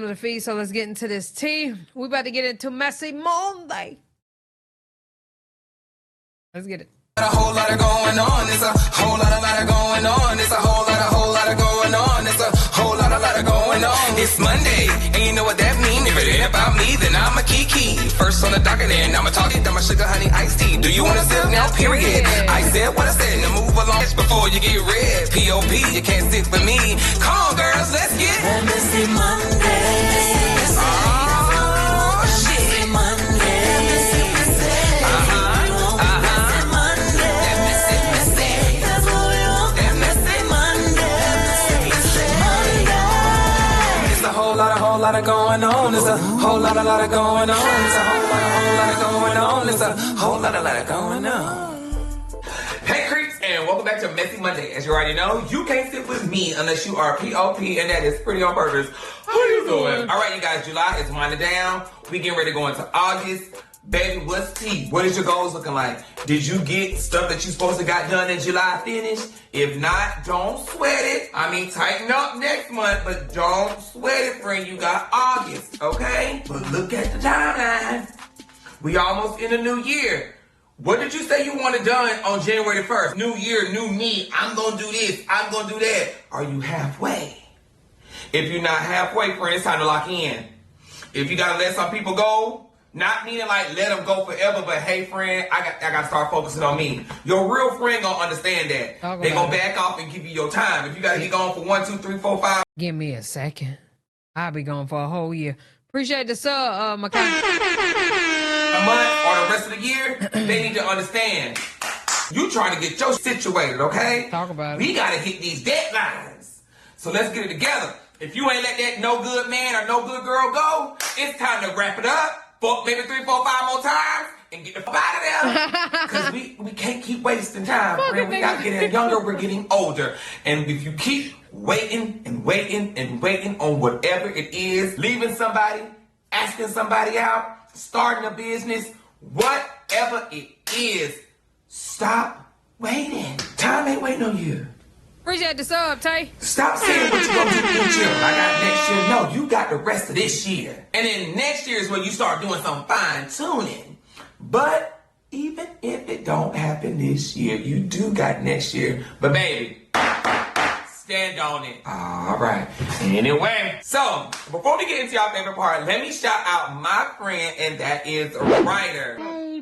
the feed, so let's get into this tea. We about to get into Messy Monday. Let's get it. A whole lot of going on. It's a whole lot of going on. It's a whole lot of going on. It's a whole lot of going on. It's Monday, and you know what that means. If it ain't about me, then I'm a kiki. First on the docket, and I'm a talking. I'm a sugar honey iced tea. Do you want to sip now? Period. I said what I said. Now move along before you get red. P.O.P. You can't sit with me. Come on, girls, let's get that Messy Monday. Oh shit. Monday. Whole lot of going on. There's a whole lot of going on. There's a whole lot of going on. There's a whole lot of going on. Hey creeps, and welcome back to Messy Monday. As you already know, you can't sit with me unless you are P.O.P. and that is pretty on purpose. How you doing? All right, you guys, July is winding down. We getting ready to go into August. Baby, what's tea? What is your goals looking like? Did you get stuff that you supposed to got done in July finished? If not, don't sweat it. I mean, tighten up next month, but don't sweat it, friend. You got August, okay? But look at the timeline. We almost in a new year. What did you say you wanted done on January 1st? New year, new me. I'm going to do this. I'm going to do that. Are you halfway? If you're not halfway, friend, it's time to lock in. If you got to let some people go, not meaning like let them go forever, but hey friend, I got to start focusing on me. Your real friend gonna understand that. They gonna back off and give you your time. If you gotta get going for 1, 2, 3, 4, 5. Give me a second. I'll be gone for a whole year. Appreciate the sub, Makai. A month or the rest of the year, they need to understand. You trying to get your situated, okay? Talk about it. We gotta hit these deadlines. So let's get it together. If you ain't let that no good man or no good girl go, it's time to wrap it up. Maybe 3, 4, 5 more times and get the fuck out of there. Because we can't keep wasting time. Friend. We got getting younger, we're getting older. And if you keep waiting and waiting and waiting on whatever it is, leaving somebody, asking somebody out, starting a business, whatever it is, stop waiting. Time ain't waiting on you. Appreciate the sub, Tay. Stop saying what you're going to do this year. I got next year. No, you got the rest of this year. And then next year is when you start doing some fine tuning. But even if it don't happen this year, you do got next year. But baby, stand on it. All right. Anyway, so before we get into y'all favorite part, let me shout out my friend, and that is Ryder.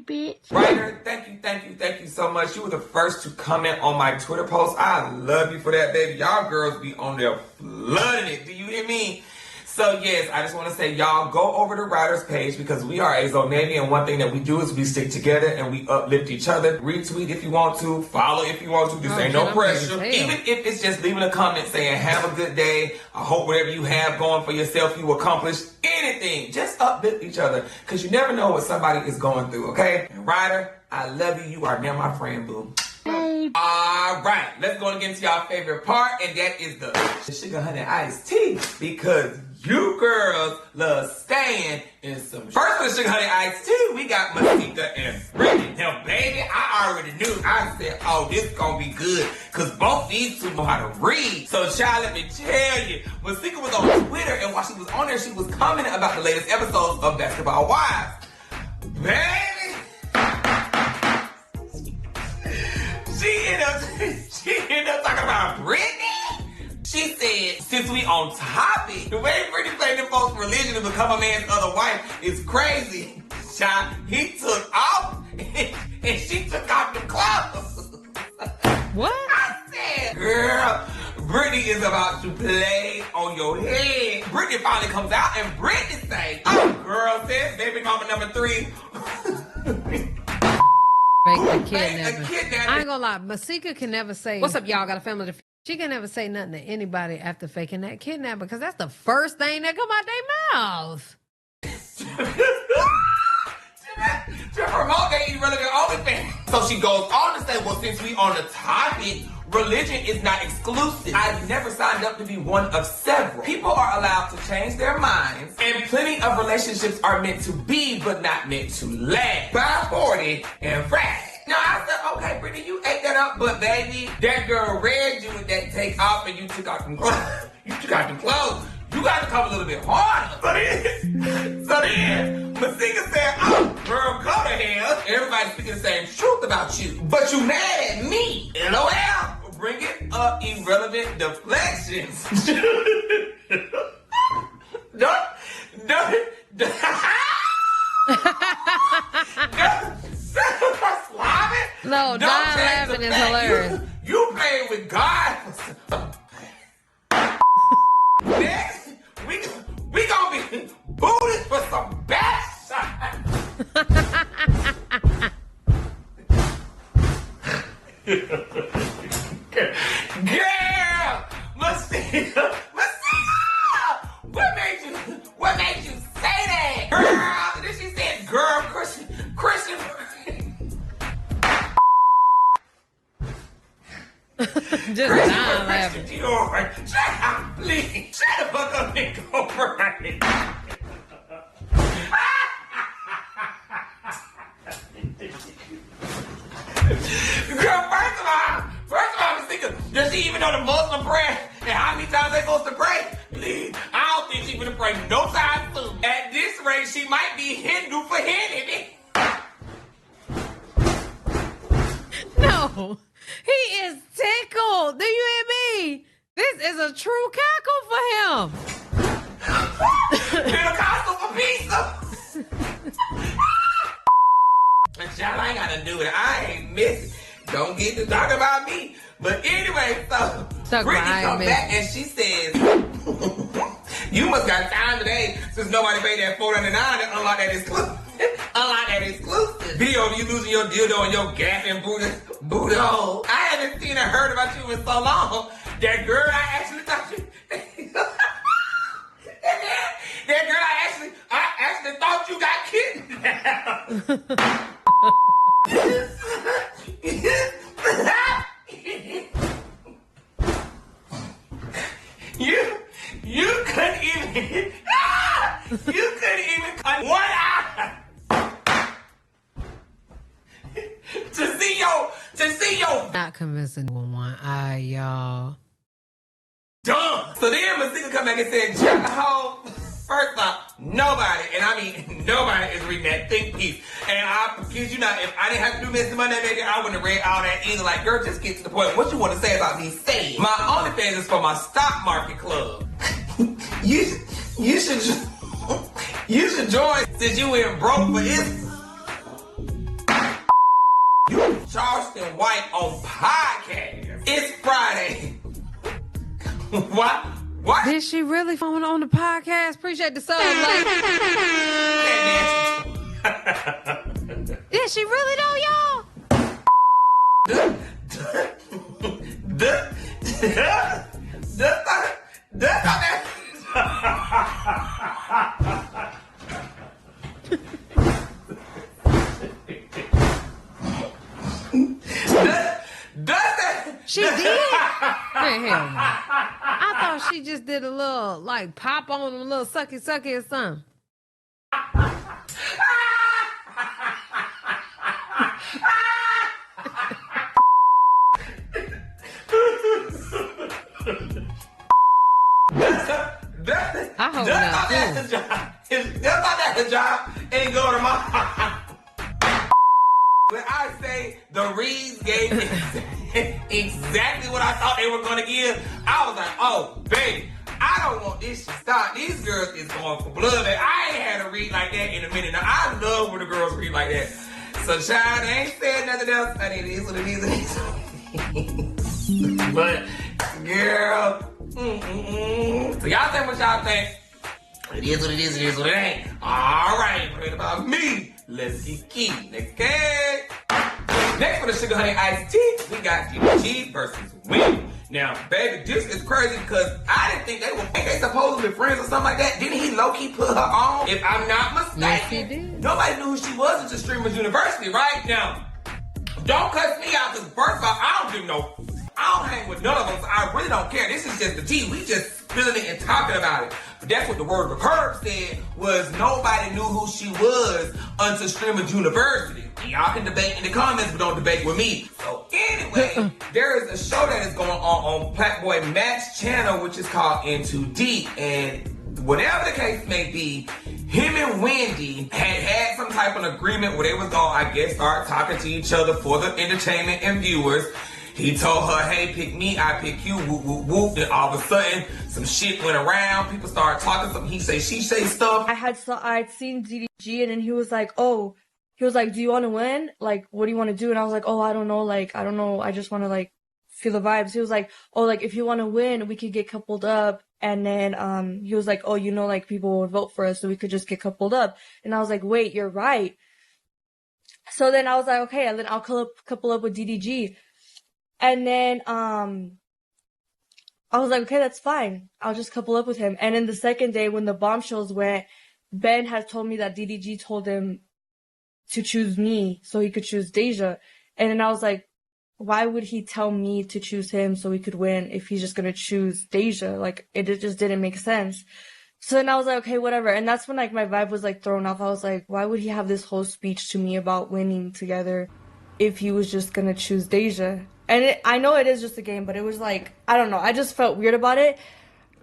Bitch. Ryder, thank you so much. You were the first to comment on my Twitter post. I love you for that, baby. Y'all girls be on there flooding it. Do you hear me? So yes, I just want to say, y'all go over to Ryder's page because we are a Zo Navy, and one thing that we do is we stick together and we uplift each other. Retweet if you want to, follow if you want to. This ain't no pressure. Even if it's just leaving a comment saying, have a good day. I hope whatever you have going for yourself, you accomplish anything. Just uplift each other because you never know what somebody is going through, okay? And Ryder, I love you. You are now my friend, boo. All right, let's go and get into y'all favorite part, and that is the sugar honey iced tea, because you girls love staying in some. First for the sugar honey iced tea, we got Masika and Brittney. Now, baby, I already knew. I said, oh, this gonna be good, because both these two know how to read. So, child, let me tell you, Masika was on Twitter, and while she was on there, she was commenting about the latest episodes of Basketball Wives. Baby! She ended up talking about Brittney. She said, since we on topic, the way Brittney played the folks' religion to become a man's other wife is crazy. Child, he took off and she took off the clothes. What? I said, girl, Brittney is about to play on your head. Brittney finally comes out and Brittney say, oh, girl says baby mama number 3. Fake a kidnapping. I ain't gonna lie, Masika can never say, what's up, y'all? Got a family to feed. She can never say nothing to anybody after faking that kidnapping because that's the first thing that come out their mouth. To promote their irrelevant OnlyFans. So she goes on to say, well, since we on the topic, religion is not exclusive. I've never signed up to be one of several. People are allowed to change their minds, and plenty of relationships are meant to be, but not meant to last. By 40 and Friday. Now I said, okay, Brittney, you ate that up, but baby, that girl read you with that take off and you took out them clothes. You took out them clothes. You got to come a little bit harder. So then Masika said, oh, girl, go to hell. Everybody's speaking the same truth about you. But you mad at me. LOL. Bringing up irrelevant deflections. Don't. No, Don laughing is hilarious. You playing with God. Next, we gonna be Buddhist for some Backshot. Girl, Masika, what made you say that? Girl, then she said, girl, Christian. Just Don laughing. Shut up, please. Shut the fuck up and go right. Girl, first of all, Masika, does she even know the Muslim prayer and how many times they supposed to pray? Please, I don't think she gonna pray no time soon. At this rate, she might be Hindu for Hindu. No, he is tickled. Do you hear me? This is a true cackle for him. Pentecostal for pizza. Child, I ain't gotta do it. I ain't missing. Don't get to talk about me. But anyway, so Brittney come back and she says, you must got time today since nobody paid that $4.99 to unlock that exclusive. Unlock that exclusive video of you losing your dildo and your gapping Buddha hole. I haven't seen or heard about you in so long. That girl I actually thought you. That girl I actually thought you got kidnapped. You couldn't even cut one eye to see your not convincing with one eye, y'all. Dumb. So then Masika come back and said, first off, nobody, and I mean nobody is reading that think piece. And I kid you not, if I didn't have to do Mr. Monday, baby, I wouldn't have read all that either. Like, girl, just get to the point. What you want to say about me? Say it. My OnlyFans is for my stock market club. You should join since you went broke for it. You Charleston White on podcast. It's Friday. What? Did she really phone on the podcast? Appreciate the sub. Like, did she really though, y'all? She did? Man, hell no. I thought she just did a little, like, pop on a little sucky or something. I hope not. That's not that job. Ain't go to my. When I say the Reeds gave me exactly what I thought they were going to give, I was like, oh, baby, I don't want this to stop. These girls is going for blood. I ain't had a read like that in a minute. Now, I love when the girls read like that. So, child, they ain't said nothing else. I mean, it is what it is. But, girl, So, y'all think what y'all think. It is what it is, it is what it ain't. All right, forget about me. Let's keep. Next case. Next for the Sugar Honey Iced Tea, we got DDG versus Wendy. Now, baby, this is crazy because I didn't think they supposedly friends or something like that. Didn't he low-key put her on? If I'm not mistaken. Yes, he did. Nobody knew who she was until Streamers University, right? Now, don't cuss me out because first of all, I don't hang with none of them, so I really don't care. This is just the tea. We just spilling it and talking about it. But that's what the word of curb said, was nobody knew who she was until Streamers University. Y'all can debate in the comments, but don't debate with me. So anyway, there is a show that is going on Playboy Mac's channel, which is called Into Deep. And whatever the case may be, him and Wendy had some type of agreement where they was gonna, I guess, start talking to each other for the entertainment and viewers. He told her, hey, pick me, I pick you, whoop, whoop, whoop. Then all of a sudden, some shit went around. People started talking some he say, she say stuff. I'd seen DDG, and then he was like, do you want to win? Like, what do you want to do? And I was like, I don't know. Like, I don't know. I just want to, like, feel the vibes. He was like, if you want to win, we could get coupled up. And then, he was like, like, people would vote for us, so we could just get coupled up. And I was like, wait, you're right. So then I was like, okay, and then I'll couple up with DDG. And then, I was like, okay, that's fine. I'll just couple up with him. And then the second day when the bombshells went, Ben has told me that DDG told him to choose me so he could choose Deja. And then I was like, why would he tell me to choose him so we could win if he's just going to choose Deja? Like, it just didn't make sense. So then I was like, okay, whatever. And that's when, like, my vibe was, like, thrown off. I was like, why would he have this whole speech to me about winning together if he was just going to choose Deja? And I know it is just a game, but it was like, I don't know. I just felt weird about it.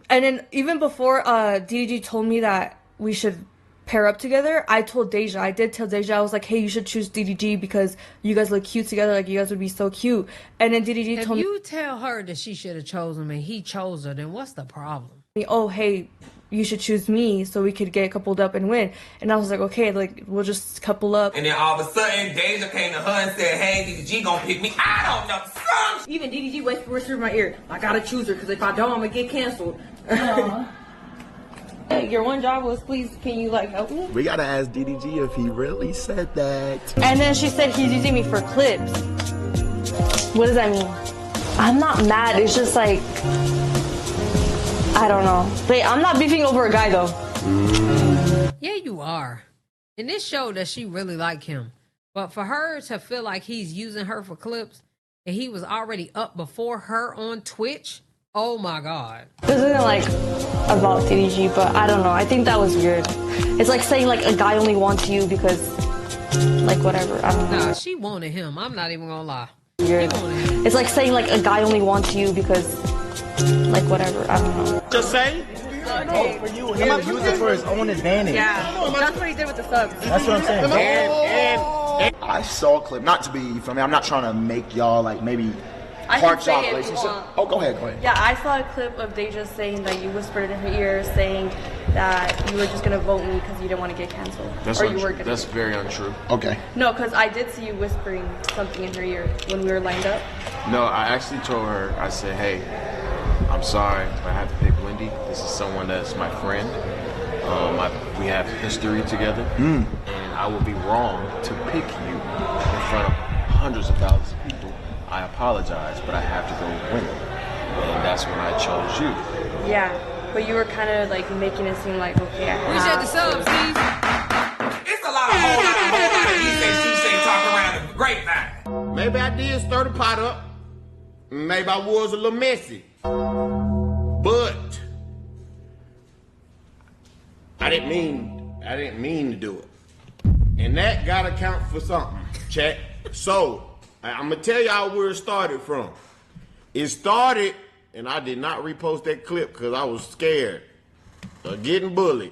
And then even before DDG told me that we should pair up together, I told Deja. I did tell Deja, I was like, hey, you should choose DDG because you guys look cute together. Like, you guys would be so cute. And then DDG told me, if you tell her that she should have chosen me, he chose her, then what's the problem? oh, hey, you should choose me so we could get coupled up and win. And I was like, okay, like, we'll just couple up. And then all of a sudden, Deja came to her and said, hey, DDG gonna pick me. I don't know, son. Even DDG whispered in my ear, I gotta choose her, because if I don't, I'm gonna get canceled. Your one job was, please, can you, like, help me? We gotta ask DDG if he really said that. And then she said he's using me for clips. What does that mean? I'm not mad, it's just like, I don't know. Wait, I'm not beefing over a guy, though. Yeah, you are. And this showed that she really liked him. But for her to feel like he's using her for clips and he was already up before her on Twitch, oh my God. This isn't like about DDG, but I don't know. I think that was weird. It's like saying like a guy only wants you because like whatever. I don't know. Nah, she wanted him. I'm not even gonna lie. Weird. It's like saying like a guy only wants you because like whatever. I don't know. Just say. Oh, for you, he use it for his own advantage. Yeah, that's what he did with the subs. That's what I'm saying. And I saw a clip, not to be, you feel me? I'm not trying to make y'all like maybe heart y'all relationship. Oh, go ahead. Yeah, I saw a clip of Deja saying that you whispered in her ear, saying that you were just gonna vote me because you didn't want to get canceled. That's or untrue. You were gonna. That's very untrue. Okay. No, because I did see you whispering something in her ear when we were lined up. No, I actually told her, I said, hey, I'm sorry, but I have to pick Wendy. This is someone that's my friend. We have history together, and I would be wrong to pick you in front of hundreds of thousands of people. I apologize, but I have to go win. And that's when I chose you. Yeah, but you were kind of like making it seem like, okay, I Appreciate the subs, Steve. It's a whole lot of he say, she say, talk around the grapevine. Maybe I did stir the pot up. Maybe I was a little messy. But I didn't mean to do it. And that gotta count for something, chat. So I'm gonna tell y'all where it started from. It started, and I did not repost that clip because I was scared of getting bullied.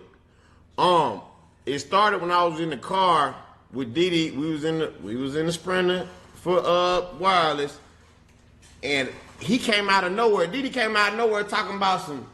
It started when I was in the car with Didi. We was in the Sprinter for wireless, and he came out of nowhere. Didi came out of nowhere talking about some,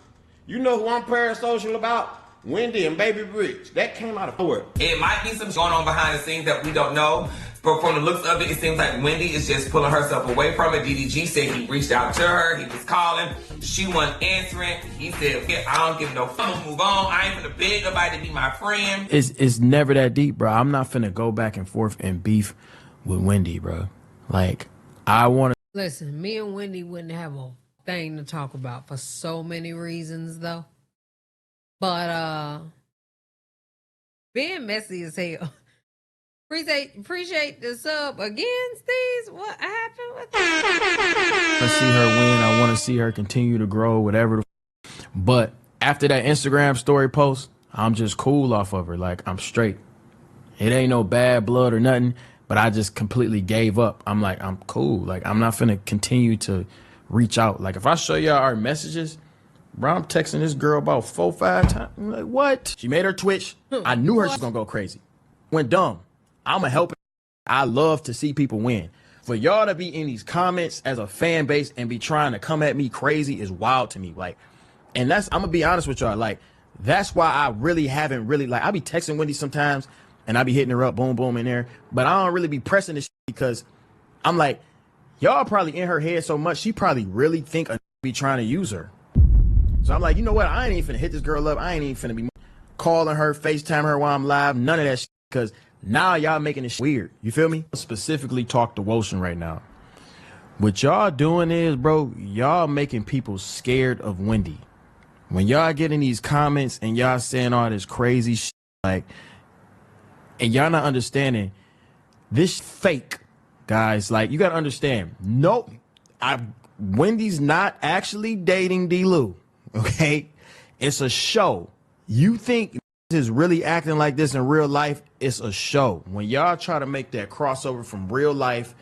you know who I'm parasocial about? Wendy and Baby Bridge. That came out of nowhere. It might be some going on behind the scenes that we don't know. But from the looks of it, it seems like Wendy is just pulling herself away from it. DDG said he reached out to her. He was calling. She wasn't answering. He said, yeah, I don't give no fuck. Move on. I ain't finna beg nobody to be my friend. It's never that deep, bro. I'm not finna go back and forth and beef with Wendy, bro. Like, I want to. Listen, me and Wendy wouldn't have a thing to talk about for so many reasons, though. But being messy as hell. Appreciate the sub again, Steve. What happened with that? I see her win. I want to see her continue to grow, whatever. But after that Instagram story post, I'm just cool off of her. Like, I'm straight. It ain't no bad blood or nothing, but I just completely gave up. I'm like, I'm cool. Like, I'm not finna continue to reach out. Like, if I show y'all our messages, Bro, I'm texting this girl about 4-5 times. I'm like, what? She made her Twitch. I knew her she was gonna go crazy. Went dumb. I'm a helper. I love to see people win. For y'all to be in these comments as a fan base and be trying to come at me crazy is wild to me. Like, and I'm gonna be honest with y'all. Like, that's why I really haven't really, like, I be texting Wendy sometimes and I be hitting her up, boom, boom in there. But I don't really be pressing this shit because I'm like, y'all probably in her head so much, she probably really think I be trying to use her. So I'm like, you know what? I ain't even finna hit this girl up. I ain't even finna be calling her, FaceTime her while I'm live. None of that shit. Because now y'all making this weird. You feel me? Specifically talk to Wotion right now. What y'all doing is, bro, y'all making people scared of Wendy. When y'all get in these comments and y'all saying all this crazy shit, like, and y'all not understanding this fake, guys. Like, you gotta understand. Nope. Wendy's not actually dating D-Lou. Okay? It's a show. You think is really acting like this in real life? It's a show. When y'all try to make that crossover from real life,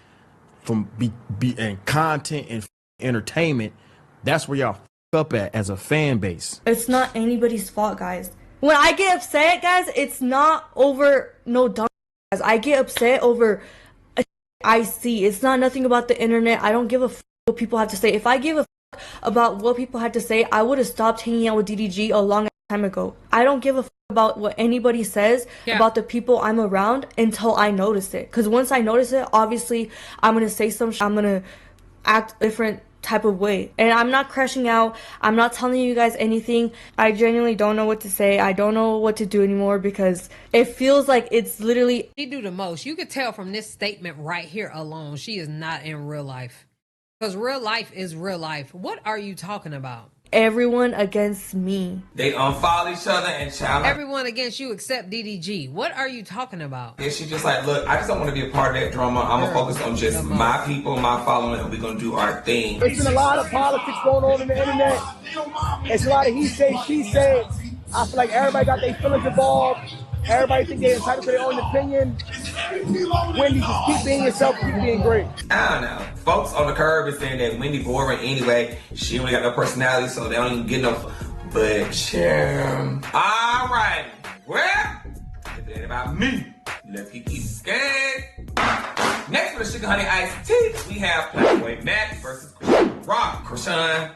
from and content and entertainment, that's where y'all up at as a fan base. It's not anybody's fault, guys. When I get upset, guys, it's not over no dumb guys. I get upset over I see. It's not nothing about the internet. I don't give a what people have to say. If I give a about what people had to say, I would have stopped hanging out with DDG a long time ago. I don't give a about what anybody says about the people I'm around until I notice it. Because once I notice it, obviously I'm gonna say some I'm gonna act different type of way. And I'm not crashing out. I'm not telling you guys anything. I genuinely don't know what to say. I don't know what to do anymore because it feels like it's literally she do the most. You could tell from this statement right here alone, she is not in real life. Because real life is real life. What are you talking about? Everyone against me. They unfollow each other and challenge. Everyone against you except DDG. What are you talking about? And she just like, look, I just don't want to be a part of that drama. I'm going to focus on just my people, my following, and we're going to do our thing. There's been a lot of politics going on in the internet. It's a lot of he say, she said. I feel like everybody got their feelings involved. Everybody think they're entitled to their own opinion. Wendy, just keep being yourself, keep being great. I don't know. Folks on the curb is saying that Wendy boring anyway. She only got no personality, so they don't even get no. But sure. All right. Well, if it ain't about me, let's keep scared. Next for the Sugar Honey Iced Tea, we have Playboy Mac versus Krishan.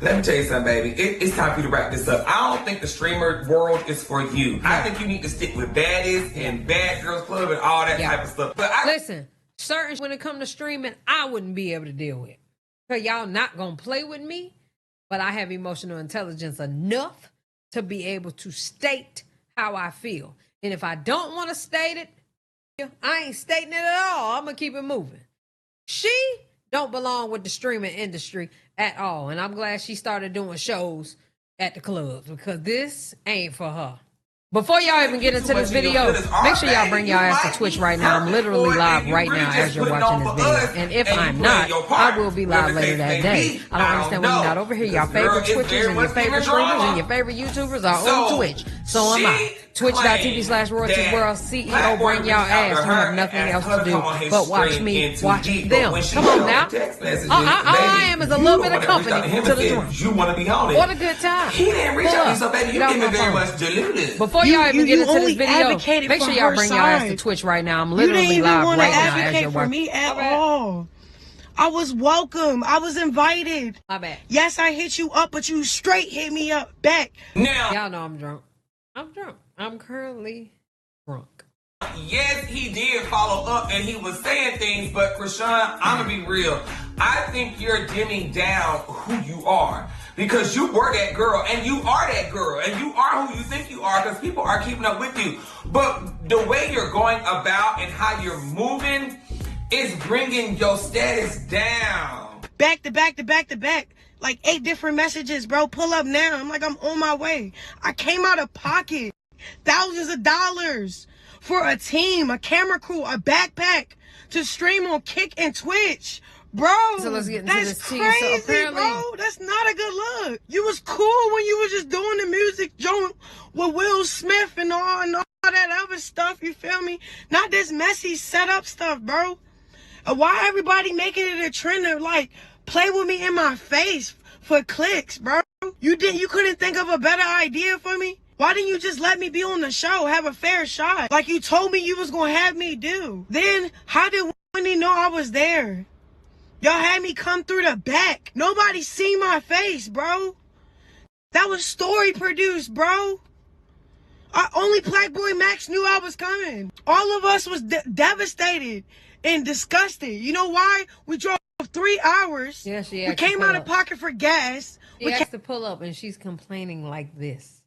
Let me tell you something, baby. It's time for you to wrap this up. I don't think the streamer world is for you. I think you need to stick with baddies and bad girls club and all that type of stuff. But listen, certain when it comes to streaming, I wouldn't be able to deal with. Because y'all not going to play with me, but I have emotional intelligence enough to be able to state how I feel. And if I don't want to state it, I ain't stating it at all. I'm going to keep it moving. She don't belong with the streaming industry at all. And I'm glad she started doing shows at the clubs because this ain't for her. Before y'all even get into this video, make sure y'all bring y'all ass to Twitch right now. I'm literally live right now as you're watching this video. And if I'm not, I will be live later that day. I don't understand why you're not over here. Y'all favorite Twitchers and your favorite streamers and your favorite YouTubers are on Twitch. So am I. Twitch.tv/RoyaltiesWorld CEO bring y'all ass. You have nothing else to do but watch me watch them. Come on now. All I am is a little bit of company to the joint. You want to be on it. What a good time. He didn't reach out to you, so baby, you give me very much deluded. Before y'all even get into this video, make sure y'all bring y'all ass to Twitch right now. I'm literally live right now as you're watching. You didn't even want to advocate for me at all. I was welcome. I was invited. My bad. Yes, I hit you up, but you straight hit me up back. Now, y'all know I'm drunk. I'm drunk. I'm currently drunk. Yes, he did follow up and he was saying things, but Krishan, I'm gonna be real. I think you're dimming down who you are. Because you were that girl, and you are that girl, and you are who you think you are, because people are keeping up with you. But the way you're going about and how you're moving is bringing your status down. Back to back to back to back. Like 8 different messages, bro. Pull up now. I'm like, I'm on my way. I came out of pocket. Thousands of dollars for a team, a camera crew, a backpack to stream on Kick and Twitch. Bro, so let's get into that's this crazy, so bro. That's not a good look. You was cool when you was just doing the music joint with Will Smith and all that other stuff, you feel me? Not this messy setup stuff, bro. Why everybody making it a trend of like, play with me in my face for clicks, bro? bro? You couldn't think of a better idea for me? Why didn't you just let me be on the show, have a fair shot? Like you told me you was gonna have me do. Then, how did Wendy know I was there? Y'all had me come through the back. Nobody seen my face, bro. That was story produced, bro. Only Playboy Mac knew I was coming. All of us was devastated and disgusted. You know why? We drove 3 hours. Yeah, she we came out of pocket for gas. She asked to pull up and she's complaining like this.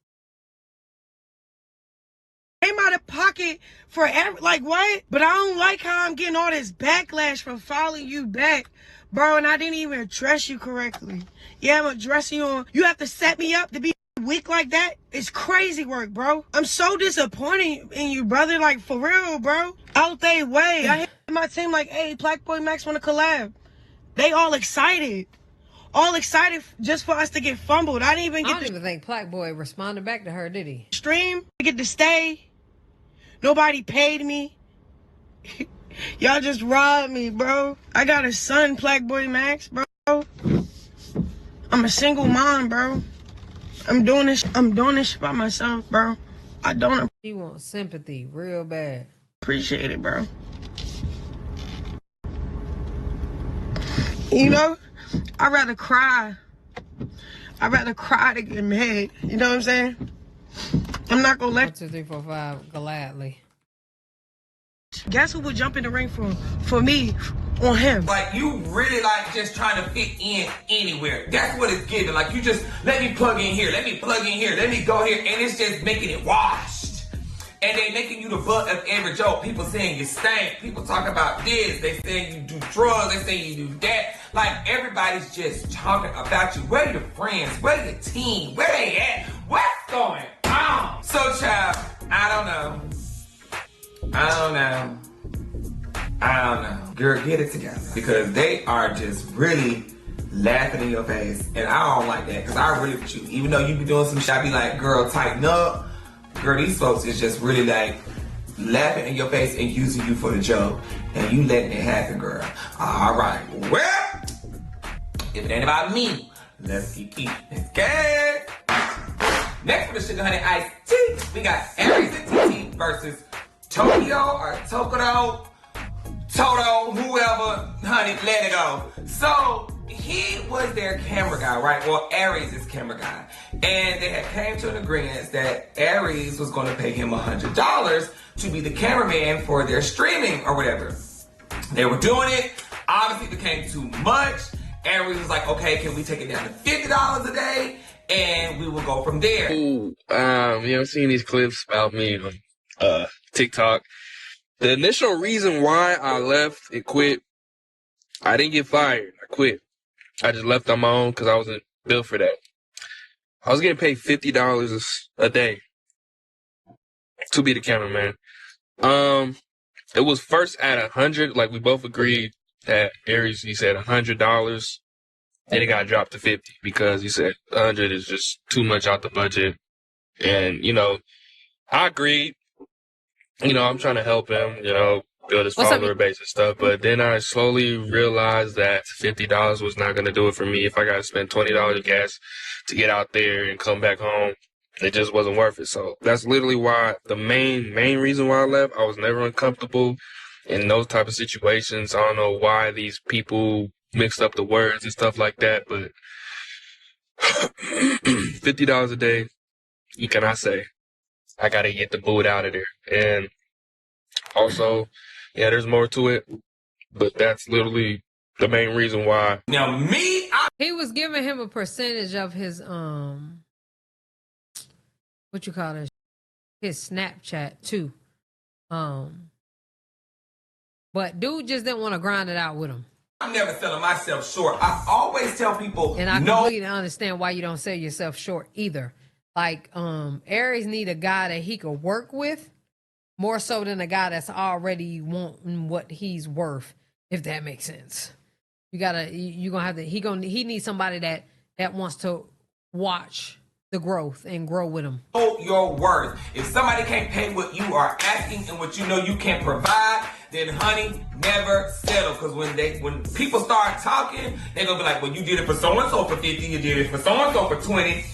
Came out of pocket for like what? But I don't like how I'm getting all this backlash from following you back, bro. And I didn't even address you correctly. Yeah, I'm addressing you on. You have to set me up to be weak like that. It's crazy work, bro. I'm so disappointed in you, brother. Like for real, bro. Out they way. I hit my team like, hey, Playboy Mac want to collab. They all excited. All excited just for us to get fumbled. I didn't even get. I don't even think Playboy responded back to her, did he? Stream, get to stay. Nobody paid me. Y'all just robbed me, bro. I got a son, Playboy Mac, bro. I'm a single mom, bro. I'm doing this by myself, bro. I don't. He wants sympathy real bad. Appreciate it, bro. You know, I'd rather cry. I'd rather cry than get mad. You know what I'm saying? I'm not gonna let 1, 2, 3, 4, 5 gladly. Guess who would jump in the ring for me on him? Like you really like just trying to fit in anywhere. That's what it's giving. Like you just let me plug in here, let me plug in here, let me go here, and it's just making it washed. And they making you the butt of every joke. People saying you stink. People talk about this. They saying you do drugs. They saying you do that. Like everybody's just talking about you. Where are your friends? Where are your team? Where they at? What's going on? So child, I don't know. Girl, get it together. Because they are just really laughing in your face. And I don't like that. Because I really with you. Even though you be doing some shit, I be like, girl, tighten up. Girl, these folks is just really like laughing in your face and using you for the joke. And you letting it happen, girl. All right. Well, if it ain't about me, let's keep eating. Let's get next for the Sugar Honey Iced Tea, we got Aries and TITI versus Tokyo or Tokoro, Toto, whoever, honey, let it go. So he was their camera guy, right? Well, Aries is camera guy. And they had came to an agreement that Aries was going to pay him $100 to be the cameraman for their streaming or whatever. They were doing it. Obviously, it became too much. Aries was like, okay, can we take it down to $50 a day? And we will go from there. Ooh, I've seen these clips about me on TikTok. The initial reason why I left and quit, I didn't get fired. I quit. I just left on my own because I wasn't built for that. I was getting paid $50 a day to be the cameraman. It was first at 100, like we both agreed that Aries, he said $100. Then it got dropped to 50 because he said 100 is just too much out the budget. And, I agreed. I'm trying to help him, build his follower base and stuff. But then I slowly realized that $50 was not going to do it for me. If I got to spend $20 of gas to get out there and come back home, it just wasn't worth it. So that's literally why the main reason why I left. I was never uncomfortable in those type of situations. I don't know why these people mixed up the words and stuff like that, but $50 a day, what can I say? I got to get the boot out of there. And also, yeah, there's more to it, but that's literally the main reason why. Now, he was giving him a percentage of his, his Snapchat too. But dude just didn't want to grind it out with him. I'm never selling myself short. I always tell people, and I completely understand why you don't sell yourself short either. Like, Aries need a guy that he could work with more so than a guy that's already wanting what he's worth, if that makes sense. He needs somebody that wants to watch the growth and grow with them. Know your worth. If somebody can't pay what you are asking and what you know you can provide, then honey, never settle. Because when people start talking, they're gonna be like, well, you did it for so-and-so for 50, you did it for so-and-so for 20.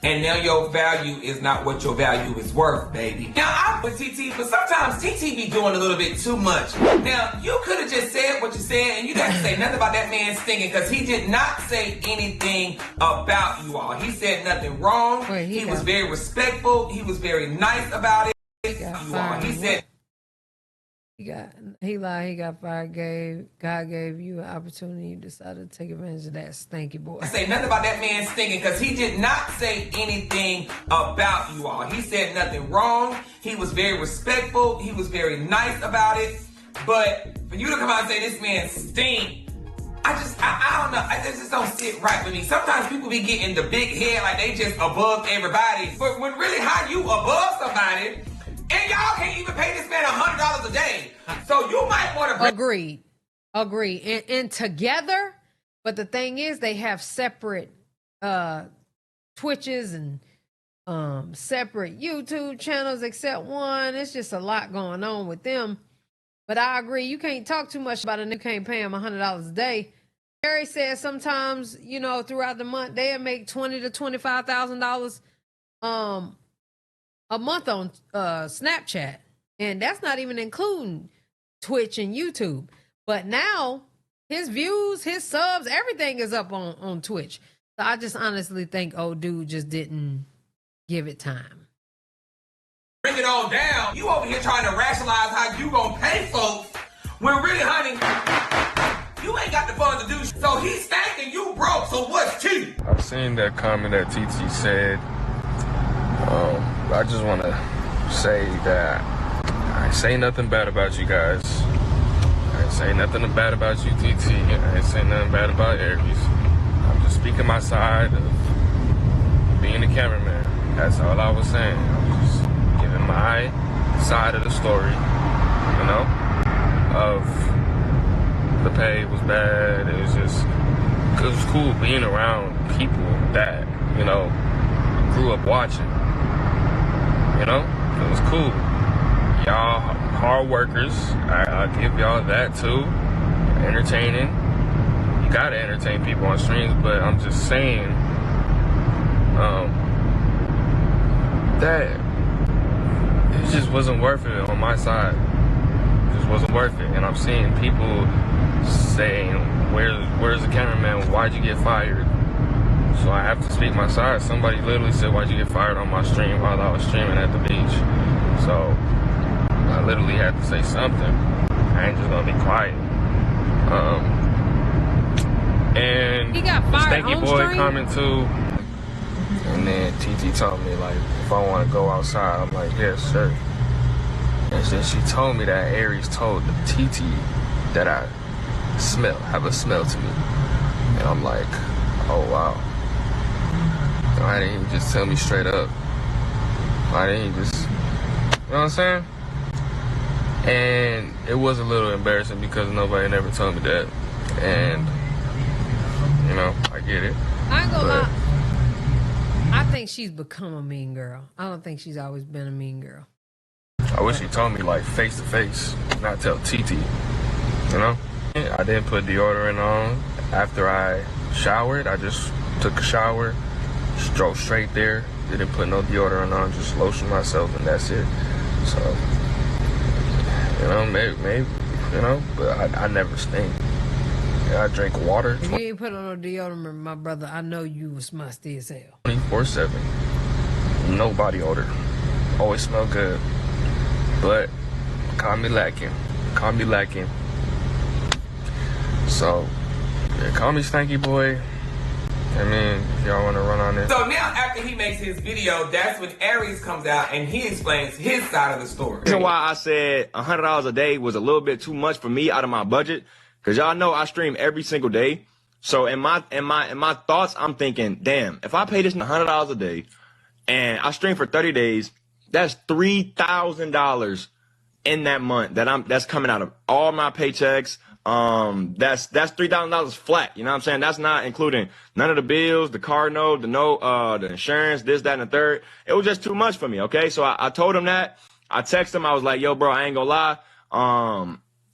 And now your value is not what your value is worth, baby. Now, I'm with TT, but sometimes TT be doing a little bit too much. Now, you could have just said what you said, and you didn't say nothing about that man singing, because he did not say anything about you all. He said nothing wrong. He was very respectful. He was very nice about it. He said... He lied, he got fired, God gave you an opportunity, you decided to take advantage of that stinky boy. I say nothing about that man stinking, because he did not say anything about you all. He said nothing wrong. He was very respectful. He was very nice about it. But for you to come out and say this man stink, I don't know. I just don't sit right with me. Sometimes people be getting the big head like they just above everybody. But when really how you above somebody, and y'all can't even pay this man $100 a day. So you might want to... Agreed. And together, but the thing is, they have separate Twitches and separate YouTube channels except one. It's just a lot going on with them. But I agree, you can't talk too much about a nigga, you can't pay him $100 a day. Harry says sometimes, you know, throughout the month, they'll make $20,000 to $25,000 a month on Snapchat, and that's not even including Twitch and YouTube. But now his views, his subs, everything is up on Twitch. So I just honestly think old dude just didn't give it time. Bring it all down. You over here trying to rationalize how you gonna pay folks when really, honey, you ain't got the funds to do shit. So he's thanking you broke, so what's tea? I've seen that comment that TT said. I just want to say that I ain't say nothing bad about you guys. I ain't say nothing bad about you, TT. I ain't say nothing bad about Aries. I'm just speaking my side of being a cameraman. That's all I was saying. I was just giving my side of the story, you know, of the pay was bad. It was just, it was cool being around people that, you know, grew up watching. You know, it was cool. Y'all hard workers. I give y'all that too. Entertaining. You gotta entertain people on streams, but I'm just saying that it just wasn't worth it on my side. It just wasn't worth it. And I'm seeing people saying, where's the cameraman? Why'd you get fired? So I have to speak my side. Somebody literally said, why'd you get fired on my stream while I was streaming at the beach? So I literally had to say something. I ain't just gonna be quiet. And he got fired Stanky on Boy stream? coming too. And then TT told me, like, if I want to go outside, I'm like, yes, sir. And then she told me that Aries told the TT that I have a smell to me. And I'm like, oh wow. Why didn't he just tell me straight up? Why didn't he just, you know what I'm saying? And it was a little embarrassing because nobody never told me that. And, you know, I get it. I ain't gonna lie. I think she's become a mean girl. I don't think she's always been a mean girl. I wish he told me, like, face to face, not tell TT, you know? I didn't put deodorant on. After I showered, I just took a shower, drove straight there, didn't put no deodorant on, just lotioned myself, and that's it. So, you know, maybe you know, but I never stink. Yeah, I drink water. If you ain't put on no deodorant, my brother, I know you was musty as hell. 24/7. No body odor. Always smell good. But call me lacking. So, yeah, call me Stanky Boy. I mean, if y'all want to run on this. So now after he makes his video, that's when Aries comes out and he explains his side of the story. The reason why I said $100 a day was a little bit too much for me out of my budget, because y'all know I stream every single day. So in my thoughts, I'm thinking, damn, if I pay this $100 a day and I stream for 30 days, that's $3,000 in that month that's coming out of all my paychecks, That's $3,000 flat. You know what I'm saying? That's not including none of the bills, the car note, the insurance, this, that, and the third. It was just too much for me. Okay, so I told him that. I texted him. I was like, yo, bro, I ain't gonna lie.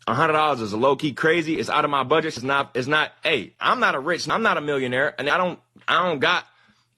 $100 is a low key crazy. It's out of my budget. It's not. Hey, I'm not a millionaire, and I don't got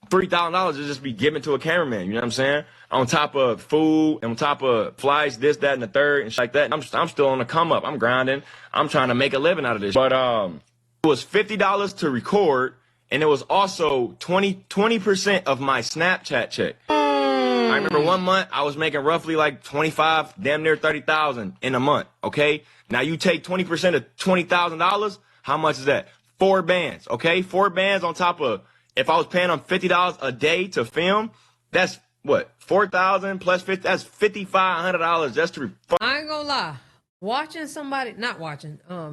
$3,000 to just be given to a cameraman. You know what I'm saying? On top of food, on top of flights, this, that, and the third, and shit like that. I'm still on the come up. I'm grinding. I'm trying to make a living out of this. But it was $50 to record, and it was also 20% of my Snapchat check. I remember one month I was making roughly like 25, damn near 30,000 in a month. Okay, now you take 20% of $20,000. How much is that? 4 bands. Okay, 4 bands on top of, if I was paying them $50 a day to film, that's what, 4,000 plus 50. That's $5,500 just to. I ain't gonna lie.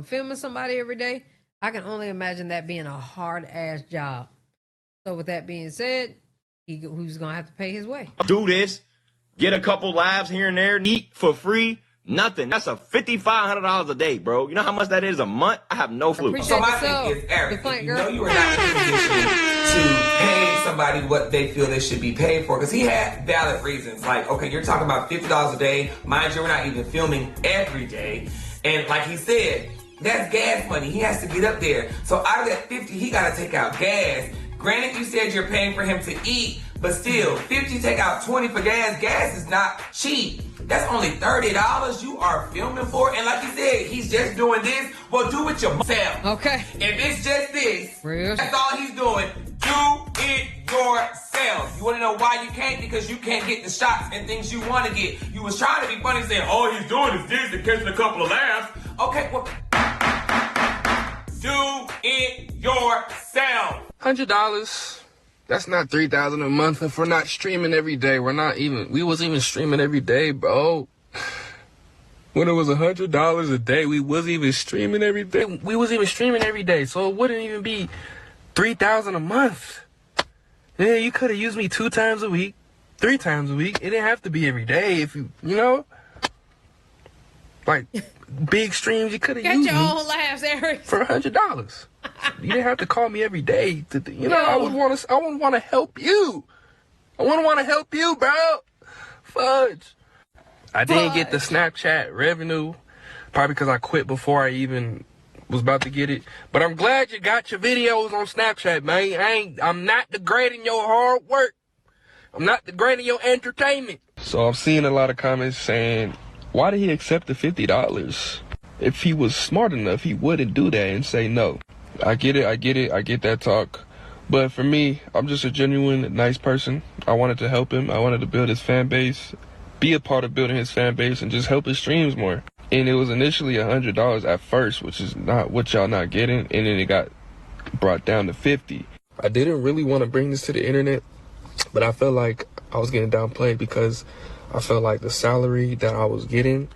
Filming somebody every day. I can only imagine that being a hard ass job. So with that being said, who's gonna have to pay his way? Do this, get a couple lives here and there, eat for free, nothing. That's a $5,500 a day, bro. You know how much that is a month? I have no clue. So my thing is, Eric, if you know you are not in a position to pay somebody what they feel they should be paid for, because he had valid reasons. Like, okay, you're talking about $50 a day. Mind you, we're not even filming every day. And like he said, that's gas money. He has to get up there. So out of that 50, he got to take out gas. Granted, you said you're paying for him to eat, but still, 50 take out 20 for gas. Gas is not cheap. That's only $30 you are filming for. And like you said, he's just doing this. Well, do it yourself. Okay. If it's just this, that's all he's doing. Do it yourself. You want to know why you can't? Because you can't get the shots and things you want to get. You was trying to be funny saying, all he's doing is this and catching a couple of laughs. Okay, well, do it yourself. $100. That's not $3,000 a month if we're not streaming every day. We wasn't even streaming every day, bro. When it was $100 a day, we wasn't even streaming every day. We wasn't even streaming every day, so it wouldn't even be $3,000 a month. Yeah, you could have used me 2 times a week, 3 times a week. It didn't have to be every day if you know? Like, big streams, you could have used your me own laughs, Eric. for $100. You didn't have to call me every day. I would want to help you. I wouldn't want to help you, bro. Fudge. I didn't get the Snapchat revenue, probably because I quit before I even was about to get it. But I'm glad you got your videos on Snapchat, man. I'm not degrading your hard work. I'm not degrading your entertainment. So I'm seeing a lot of comments saying, why did he accept the $50? If he was smart enough, he wouldn't do that and say no. I get it. I get that talk. But for me, I'm just a genuine, nice person. I wanted to help him. I wanted to build his fan base, be a part of building his fan base, and just help his streams more. And it was initially $100 at first, which is not what y'all not getting. And then it got brought down to $50. I didn't really want to bring this to the internet, but I felt like I was getting downplayed because I felt like the salary that I was getting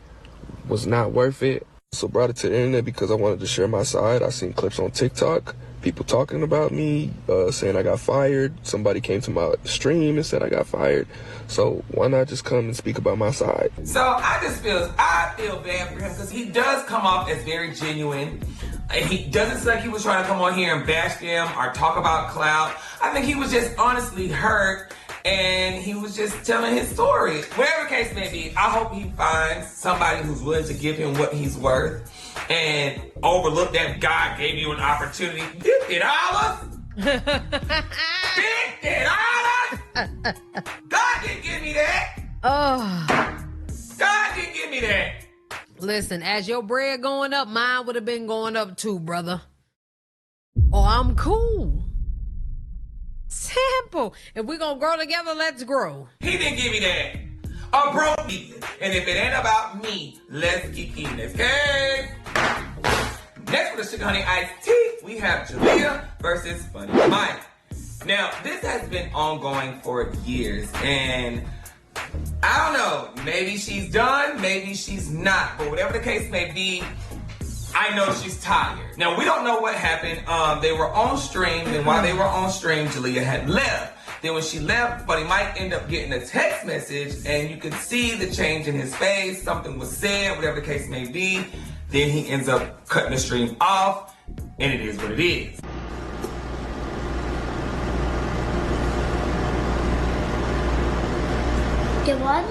was not worth it. So brought it to the internet because I wanted to share my side. I seen clips on TikTok, people talking about me, saying I got fired. Somebody came to my stream and said I got fired. So why not just come and speak about my side? So I feel bad for him because he does come off as very genuine. He doesn't seem like he was trying to come on here and bash them or talk about clout. I think he was just honestly hurt. And he was just telling his story. Whatever the case may be, I hope he finds somebody who's willing to give him what he's worth and overlook that God gave you an opportunity. $50? $50? God didn't give me that. Oh. God didn't give me that. Listen, as your bread going up, mine would have been going up too, brother. Oh, I'm cool. Simple. If we're gonna grow together, let's grow. He didn't give me that. A bro. And if it ain't about me, let's keep eating this. Okay? Next with the Sugar Honey Iced Tea, we have Jalia versus Funny Mike. Now, this has been ongoing for years, and I don't know, maybe she's done, maybe she's not, but whatever the case may be, I know she's tired. Now, we don't know what happened. They were on stream, and while they were on stream, Jalia had left. Then when she left, Funny Mike ended up getting a text message, and you could see the change in his face. Something was said, whatever the case may be. Then he ends up cutting the streams off, and it is what it is. Yeah, why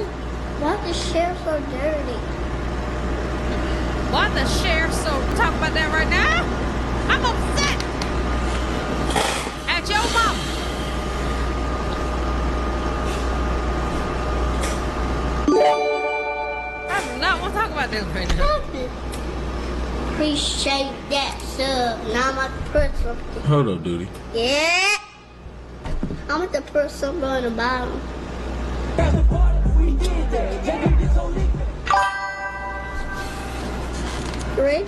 the sheriff so dirty? Why the sheriff so talk about that right now? I'm upset at your mama. I do not want to talk about this right now. Appreciate that sub. Now I'm about to put something. Hold up, duty. Yeah. I'm about to put something on the bottom. Three.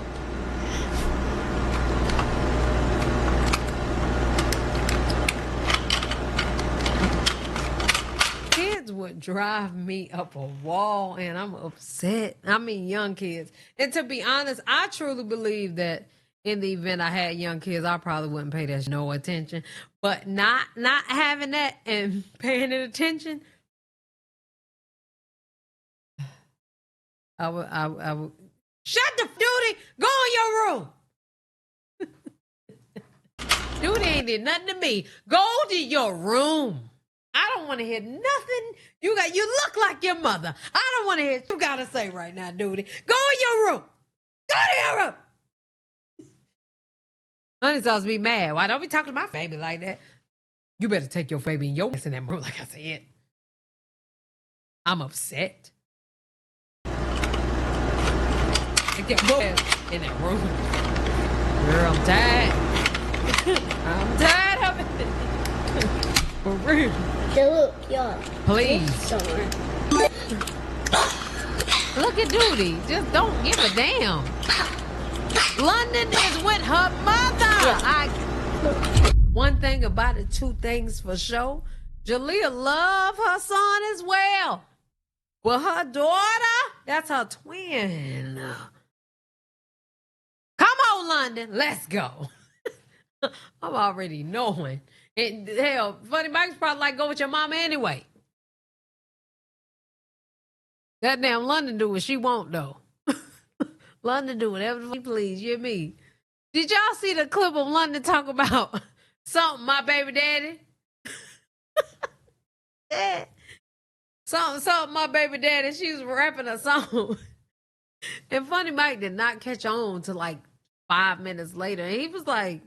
Kids would drive me up a wall, and I'm upset. I mean, young kids. And to be honest, I truly believe that in the event I had young kids, I probably wouldn't pay that no attention. But not having that and paying it attention, I would. Shut the duty. Go in your room. Duty ain't did nothing to me. Go to your room. I don't want to hear nothing. You look like your mother. I don't want to hear what you gotta say right now, Duty. Go in your room. Go to your room. Honey supposed to be mad. Why don't we talk to my baby like that? You better take your baby in your ass in that room, like I said. I'm upset. Get in that room. Girl, I'm tired. I'm tired of it. For real. Look, y'all. Please. Look at Duty. Just don't give a damn. London is with her mother. One thing about it, two things for sure. Jalia love her son as well. But her daughter, that's her twin. Come on, London. Let's go. I'm already knowing. And hell, Funny Mike's probably like, go with your mama anyway. That damn London do what she want, though. London do whatever she please, you hear me? Did y'all see the clip of London talk about something, my baby daddy? Yeah. Something, my baby daddy. She was rapping a song. And Funny Mike did not catch on till like 5 minutes later. And he was like,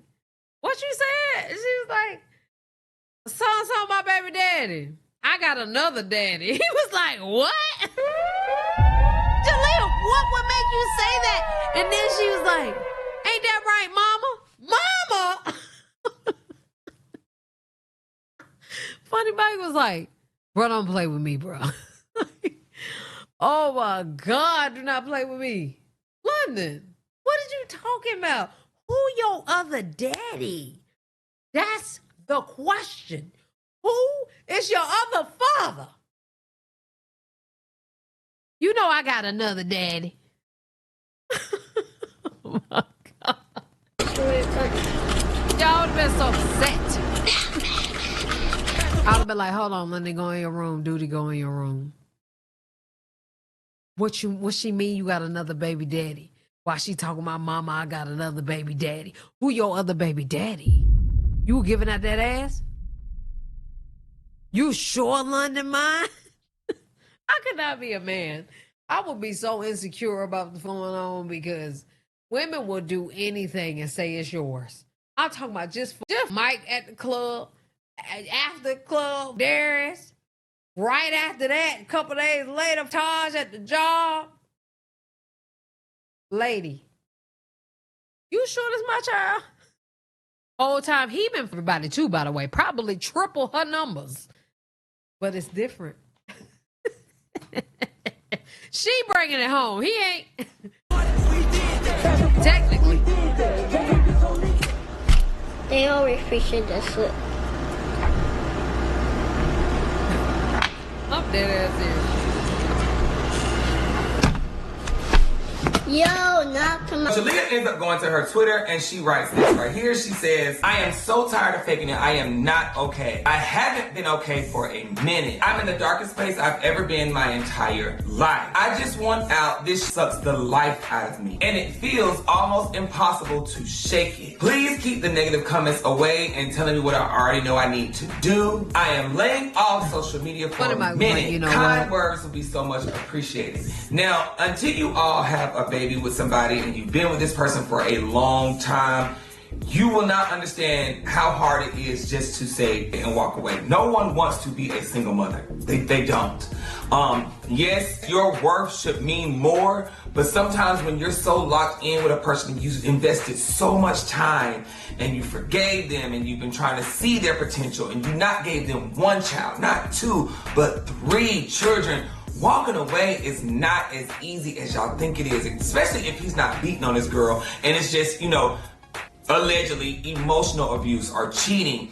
what you said? She was like, something, my baby daddy. I got another daddy. He was like, what? Jalia, what would make you say that? And then she was like, ain't that right, mama? Mama! Funny Mike was like, bro, don't play with me, bro. Oh my God, do not play with me. London, what are you talking about? Who your other daddy? That's the question. Who is your other father? You know I got another daddy. Oh my God. Y'all would have been so upset. I would have been like, hold on, London, go in your room. Duty, go in your room. What she mean you got another baby daddy? Why she talking about mama, I got another baby daddy? Who your other baby daddy? You were giving out that ass? You sure, London, mine? I could not be a man. I would be so insecure about what's going on because women will do anything and say it's yours. I'm talking about just Mike at the club, after the club, Darius. Right after that, a couple days later, Taj at the job. Lady, you sure this my child? Whole time he been for everybody too, by the way. Probably triple her numbers. But it's different. She bringing it home. He ain't. Technically. They always appreciate that slip. I'm dead ass here. Yo, not to my... Jalia ends up going to her Twitter and she writes this right here. She says, I am so tired of faking it. I am not okay. I haven't been okay for a minute. I'm in the darkest place I've ever been my entire life. I just want out. This sucks the life out of me. And it feels almost impossible to shake it. Please keep the negative comments away and telling me what I already know I need to do. I am laying off social media for a minute. You know Kind words will be so much appreciated. Now, until you all have a baby with somebody and you've been with this person for a long time, you will not understand how hard it is just to say and walk away. No one wants to be a single mother. They don't. Yes, your worth should mean more, but sometimes when you're so locked in with a person, you invested so much time and you forgave them and you've been trying to see their potential and you not gave them one child, not two, but 3 children. Walking away is not as easy as y'all think it is, especially if he's not beating on this girl and it's just, you know, allegedly emotional abuse or cheating.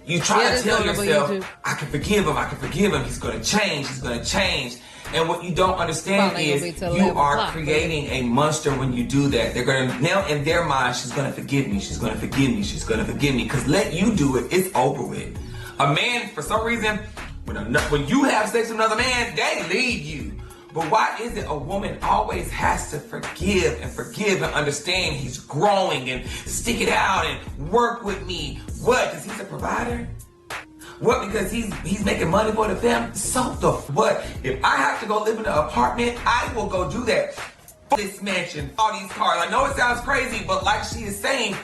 You try to tell yourself, I can forgive him, he's gonna change. And what you don't understand is you are creating a monster when you do that. They're gonna, now in their mind, she's gonna forgive me, because let you do it, it's over with. A man, for some reason, when you have sex with another man, they leave you. But why is it a woman always has to forgive and understand he's growing and stick it out and work with me? What? Because he's a provider? What? Because he's making money for the family? So the what? If I have to go live in an apartment, I will go do that. This mansion, all these cars. I know it sounds crazy, but like she is saying,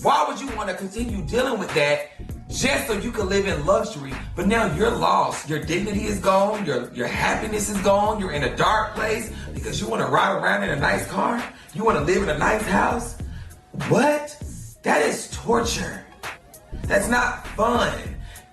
why would you want to continue dealing with that just so you can live in luxury? But now you're lost. Your dignity is gone. Your happiness is gone. You're in a dark place because you want to ride around in a nice car. You want to live in a nice house. What? That is torture. That's not fun.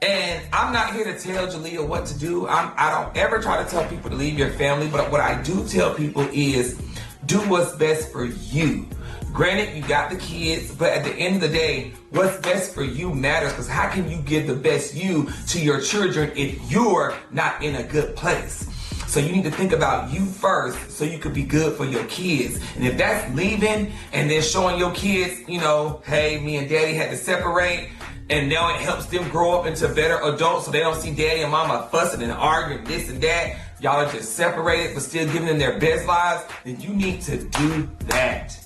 And I'm not here to tell Jalia what to do. I don't ever try to tell people to leave your family, but what I do tell people is do what's best for you. Granted, you got the kids, but at the end of the day, what's best for you matters, because how can you give the best you to your children if you're not in a good place? So you need to think about you first so you could be good for your kids. And if that's leaving and then showing your kids, you know, hey, me and daddy had to separate, and now it helps them grow up into better adults so they don't see daddy and mama fussing and arguing this and that, y'all are just separated but still giving them their best lives, then you need to do that.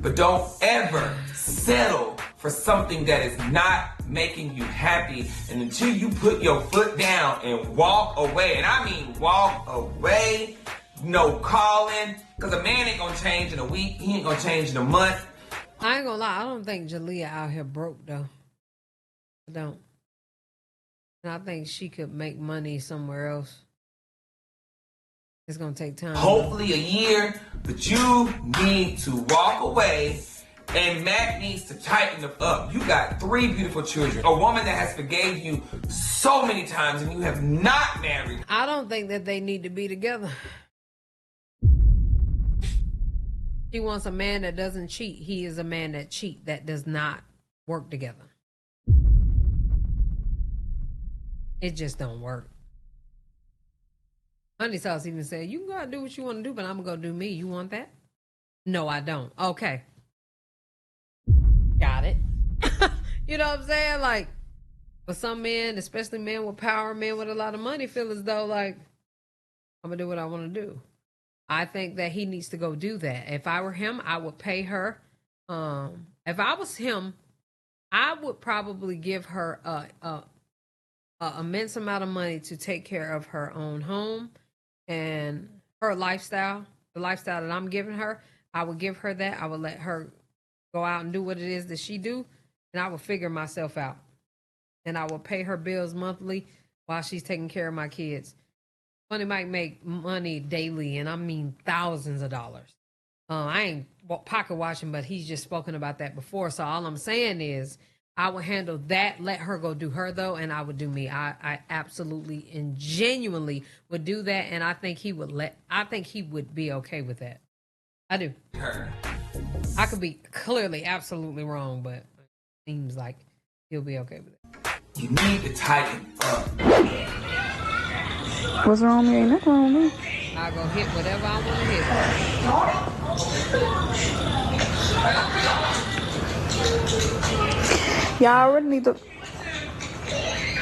But don't ever settle for something that is not making you happy. And until you put your foot down and walk away, and I mean walk away, no calling, because a man ain't gonna change in a week, he ain't gonna change in a month. I ain't gonna lie, I don't think Jalia out here broke though. I don't. And I think she could make money somewhere else. It's gonna take time. Hopefully a year, but you need to walk away, and Mac needs to tighten up. You got 3 beautiful children. A woman that has forgave you so many times and you have not married. I don't think that they need to be together. She wants a man that doesn't cheat. He is a man that cheats, that does not work together. It just don't work. Honey Sauce even said, you can go out and do what you want to do, but I'm going to go do me. You want that? No, I don't. Okay. Got it. You know what I'm saying? Like, for some men, especially men with power, men with a lot of money, feel as though, like, I'm going to do what I want to do. I think that he needs to go do that. If I were him, I would pay her. If I was him, I would probably give her a immense amount of money to take care of her own home and her lifestyle, the lifestyle that I'm giving her. I would give her that. I would let her go out and do what it is that she do, and I would figure myself out. And I will pay her bills monthly while she's taking care of my kids. Funny might make money daily, and I mean thousands of dollars. I ain't pocket watching, but he's just spoken about that before. So all I'm saying is I would handle that, let her go do her though, and I would do me. I absolutely and genuinely would do that, and I think he would be okay with that. I do. I could be clearly absolutely wrong, but it seems like he'll be okay with it. You need to tighten up. What's wrong with me? Ain't nothing wrong with me. I go hit whatever I want to hit. Y'all really need to.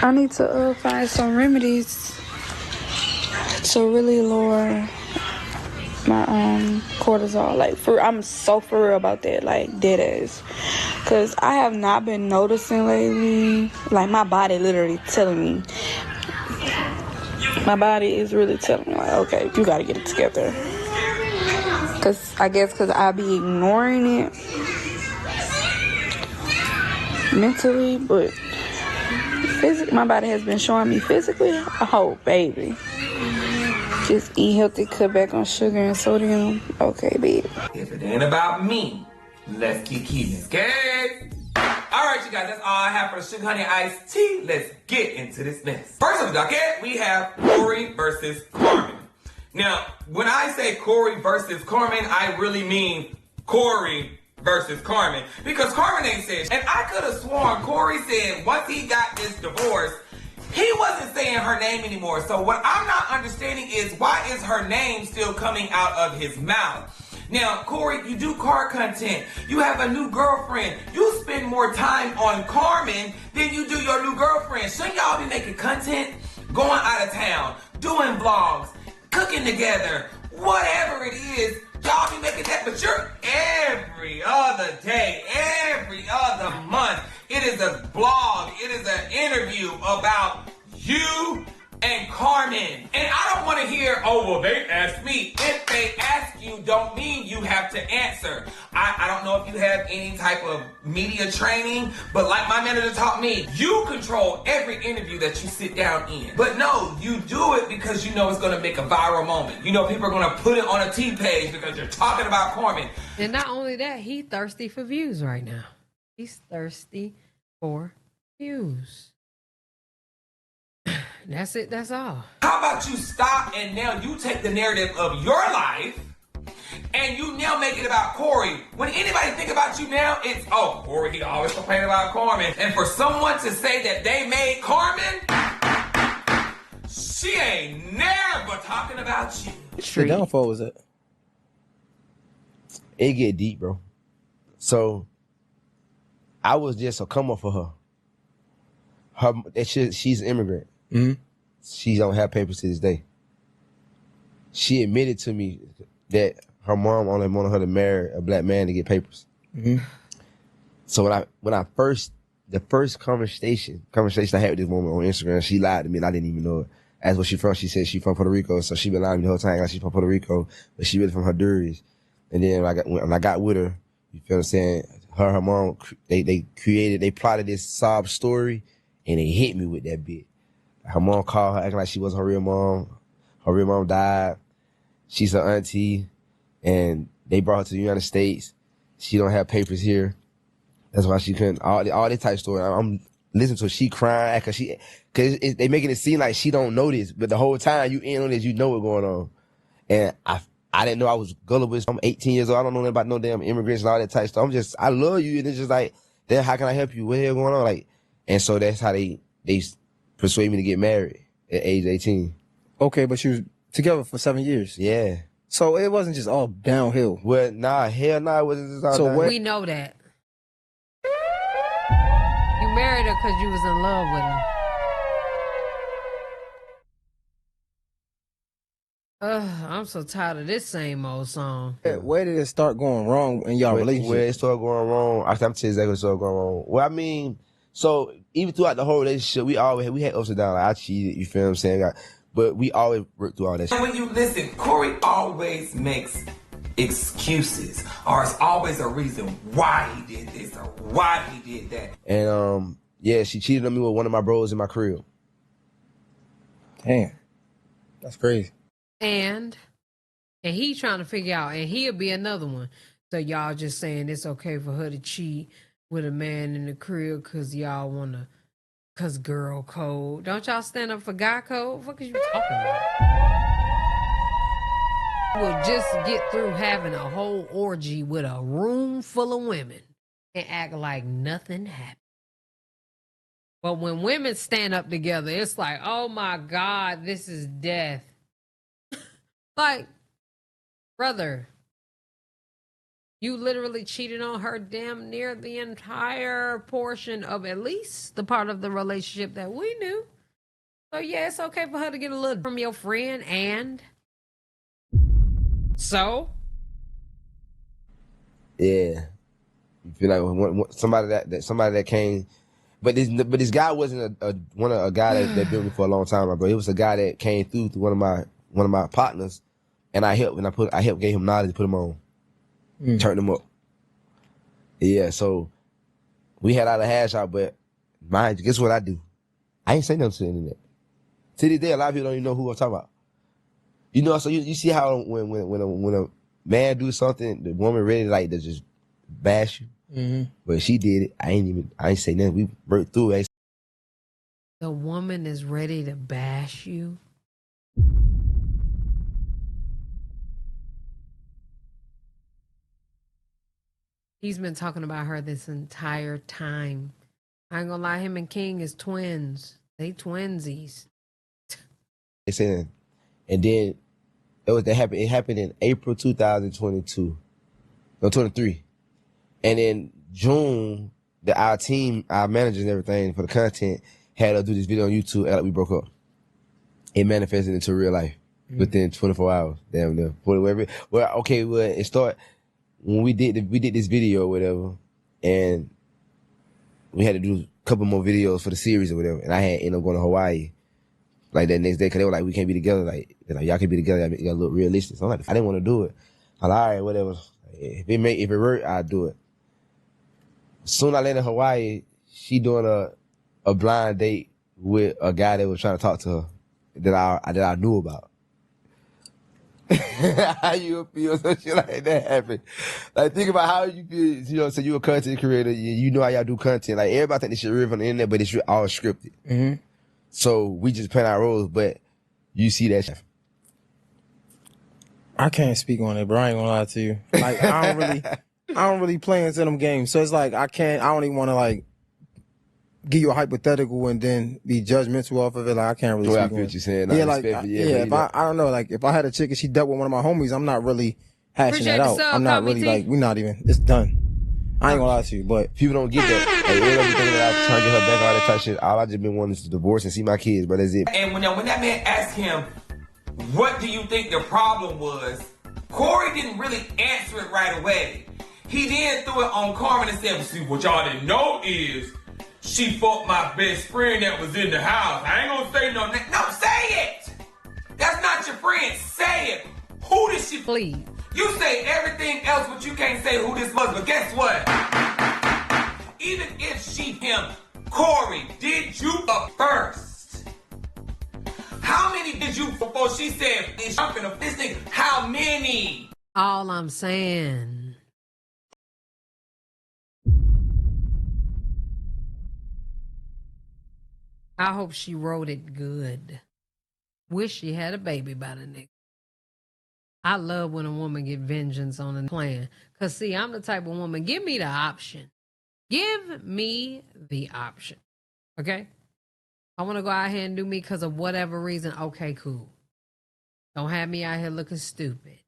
I need to find some remedies to really lower my cortisol. Like I'm so for real about that. Like dead ass. Cause I have not been noticing lately. Like my body literally telling me. My body is really telling me like, okay, you gotta get it together. Cause I guess I be ignoring it mentally, but physically, my body has been showing me physically. Oh, baby. Just eat healthy, cut back on sugar and sodium. Okay, babe. If it ain't about me, let's keep keeping it. All right, you guys, that's all I have for the sugar honey iced tea. Let's get into this mess. First on the docket, we have Corey versus Carmen. Now, when I say Corey versus Carmen, I really mean Corey versus Carmen, because Carmen ain't said shit. And I could have sworn Corey said once he got this divorce, he wasn't saying her name anymore. So what I'm not understanding is why is her name still coming out of his mouth? Now, Corey, you do car content. You have a new girlfriend. You spend more time on Carmen than you do your new girlfriend. Shouldn't y'all be making content? Going out of town, doing vlogs, cooking together, whatever it is. Y'all be making that, but you're every other day, every other month. It is a blog. It is an interview about you and Carmen. And I don't want to hear, oh, well, they asked me. If they ask you, don't mean you have to answer. I don't know if you have any type of media training, but like my manager taught me, you control every interview that you sit down in. But no, you do it because you know it's going to make a viral moment. You know people are going to put it on a T page because you're talking about Carmen. And not only that, he's thirsty for views right now. He's thirsty for views. That's it. That's all. How about you stop and now you take the narrative of your life and you now make it about Corey. When anybody think about you now, it's, oh, Corey, he always complain about Carmen. And for someone to say that they made Carmen, she ain't never talking about you. The downfall was it? It get deep, bro. So I was just a come up for her. She's an immigrant. Mm-hmm. She don't have papers to this day. She admitted to me that her mom only wanted her to marry a black man to get papers. Mm-hmm. So the first conversation I had with this woman on Instagram, she lied to me and I didn't even know it. Asked where she from. She said she from Puerto Rico, so she been lying to me the whole time like she's from Puerto Rico, but she really from Honduras. And then when I got with her, you feel what I'm saying? Her mom, they plotted this sob story, and they hit me with that bit. Her mom called her acting like she wasn't her real mom. Her real mom died. She's her auntie, and they brought her to the United States. She don't have papers here. That's why she couldn't. All this type of story. I'm listening to her. She crying cause they making it seem like she don't know this, but the whole time you in on this, you know what's going on. And I didn't know I was gullible. I'm 18 years old. I don't know nothing about no damn immigrants and all that type of stuff. I love you, and it's just like, then how can I help you? What the hell going on? Like, and so that's how they persuade me to get married at age 18. Okay, but you was together for 7 years. Yeah. So it wasn't just all downhill. Well, nah, hell nah, it wasn't just all downhill. We know that. You married her because you was in love with her. I'm so tired of this same old song. Where did it start going wrong in y'all relationship? Where it started going wrong, I'm telling you exactly what started going wrong. Well, I mean, so even throughout the whole relationship, we had ups and downs. Like I cheated, you feel what I'm saying? But we always worked through all that shit. When you listen, Corey always makes excuses, or it's always a reason why he did this or why he did that. And yeah, she cheated on me with one of my bros in my crib. Damn, that's crazy. And he trying to figure out, and he'll be another one. So y'all just saying it's okay for her to cheat with a man in the crib because y'all want to, because girl code. Don't y'all stand up for guy code? What are you talking about? We'll just get through having a whole orgy with a room full of women and act like nothing happened. But when women stand up together, it's like, oh my God, this is death. Like, brother, you literally cheated on her damn near the entire portion of at least the part of the relationship that we knew. So yeah, it's okay for her to get a little from your friend, and so yeah, you feel like somebody that came, but this guy wasn't a guy that built me for a long time, bro. It was a guy that came through one of my partners, and I helped gave him knowledge, put him on, turned him up. Yeah, so we had our hash out, but guess what I do? I ain't say nothing to the internet. To this day, a lot of people don't even know who I'm talking about. You know, so you see how when a man do something, the woman ready to just bash you. Mm-hmm. But she did it. I ain't say nothing. We broke through it. the woman is ready to bash you. He's been talking about her this entire time. I ain't gonna lie, him and King is twins. They twinsies. They said, and then it happened in April 2022. No, 23. And in June, our team, our managers and everything for the content had us do this video on YouTube and we broke up. It manifested into real life within 24 hours. Damn near. It started when we did this video or whatever, and we had to do a couple more videos for the series or whatever, and I had ended up going to Hawaii like that next day because they were like, we can't be together. Like y'all can be together. You gotta look realistic. So I'm like, I didn't want to do it. I'm like, all right, whatever. If it worked, I'd do it. Soon I landed in Hawaii, she doing a blind date with a guy that was trying to talk to her that I knew about. How you feel some shit like that happen? Like, think about how you feel, you know, so you a content creator, you know how y'all do content. Like, everybody think this shit real on the internet, but it's all scripted. Mm-hmm. So we just playing our roles, but you see that shit. I can't speak on it, bro. I ain't gonna lie to you. Like, I don't really play into them games. So it's like, I don't even want to like give you a hypothetical and then be judgmental off of it. Like, I can't really speak I on feel it. what you're saying. If I don't know, like if I had a chick and she dealt with one of my homies, I'm not really hashing that out. I'm not really like, we're not even, it's done. I ain't gonna lie to you, but people don't get that. Like, everybody be thinking that I'm trying to get her back, all that type of shit. All I just been wanting is to divorce and see my kids, but that's it. And when that man asked him, what do you think the problem was? Corey didn't really answer it right away. He then threw it on Carmen and said, well, see, what y'all didn't know is she fucked my best friend that was in the house. I ain't gonna say no name. No, say it! That's not your friend. Say it. Who did she please? You say everything else, but you can't say who this was. But guess what? Even if she, him, Corey, did you up first? How many did you before she said, I'm gonna this thing? How many? All I'm saying, I hope she wrote it good. Wish she had a baby by the nigga. I love when a woman get vengeance on a plan. Cause see, I'm the type of woman, give me the option. Give me the option. Okay? I want to go out here and do me because of whatever reason. Okay, cool. Don't have me out here looking stupid.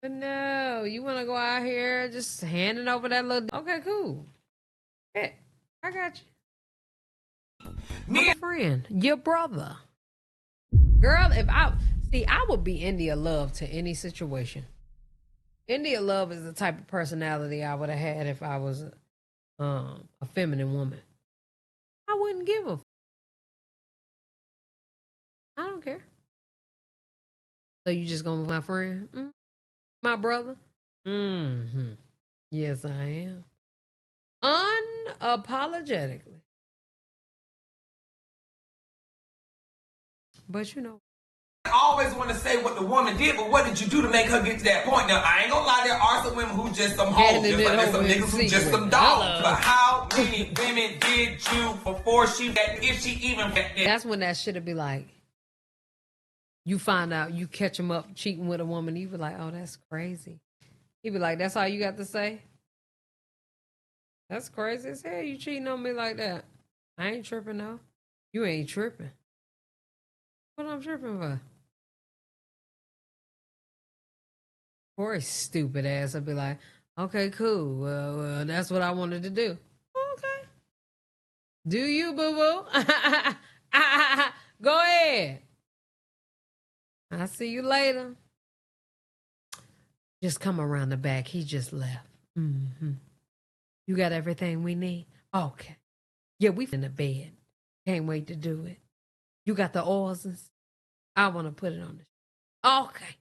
But no, you want to go out here just handing over that little... Okay, cool. Yeah, I got you. My friend, your brother. Girl, I would be India Love to any situation. India Love is the type of personality I would have had if I was a feminine woman. I wouldn't give a. I don't care. So you just gonna be my friend? My brother? Mm-hmm. Yes, I am. Unapologetically. But you know. I always want to say what the woman did, but what did you do to make her get to that point? Now, I ain't gonna lie, there are some women who just some hoes, just like there's some niggas who just some dogs. But how many women did you before if she even... That's when that shit'll be like, you find out, you catch him up cheating with a woman, you be like, oh, that's crazy. He be like, that's all you got to say? That's crazy as hell, you cheating on me like that. I ain't tripping, though. You ain't tripping. I'm tripping for? Corey's stupid ass. I'd be like, okay, cool. Well, that's what I wanted to do. Okay. Do you, boo-boo? Go ahead. I'll see you later. Just come around the back. He just left. Mm-hmm. You got everything we need? Okay. Yeah, we in the bed. Can't wait to do it. You got the oils and stuff? I want to put it on the okay.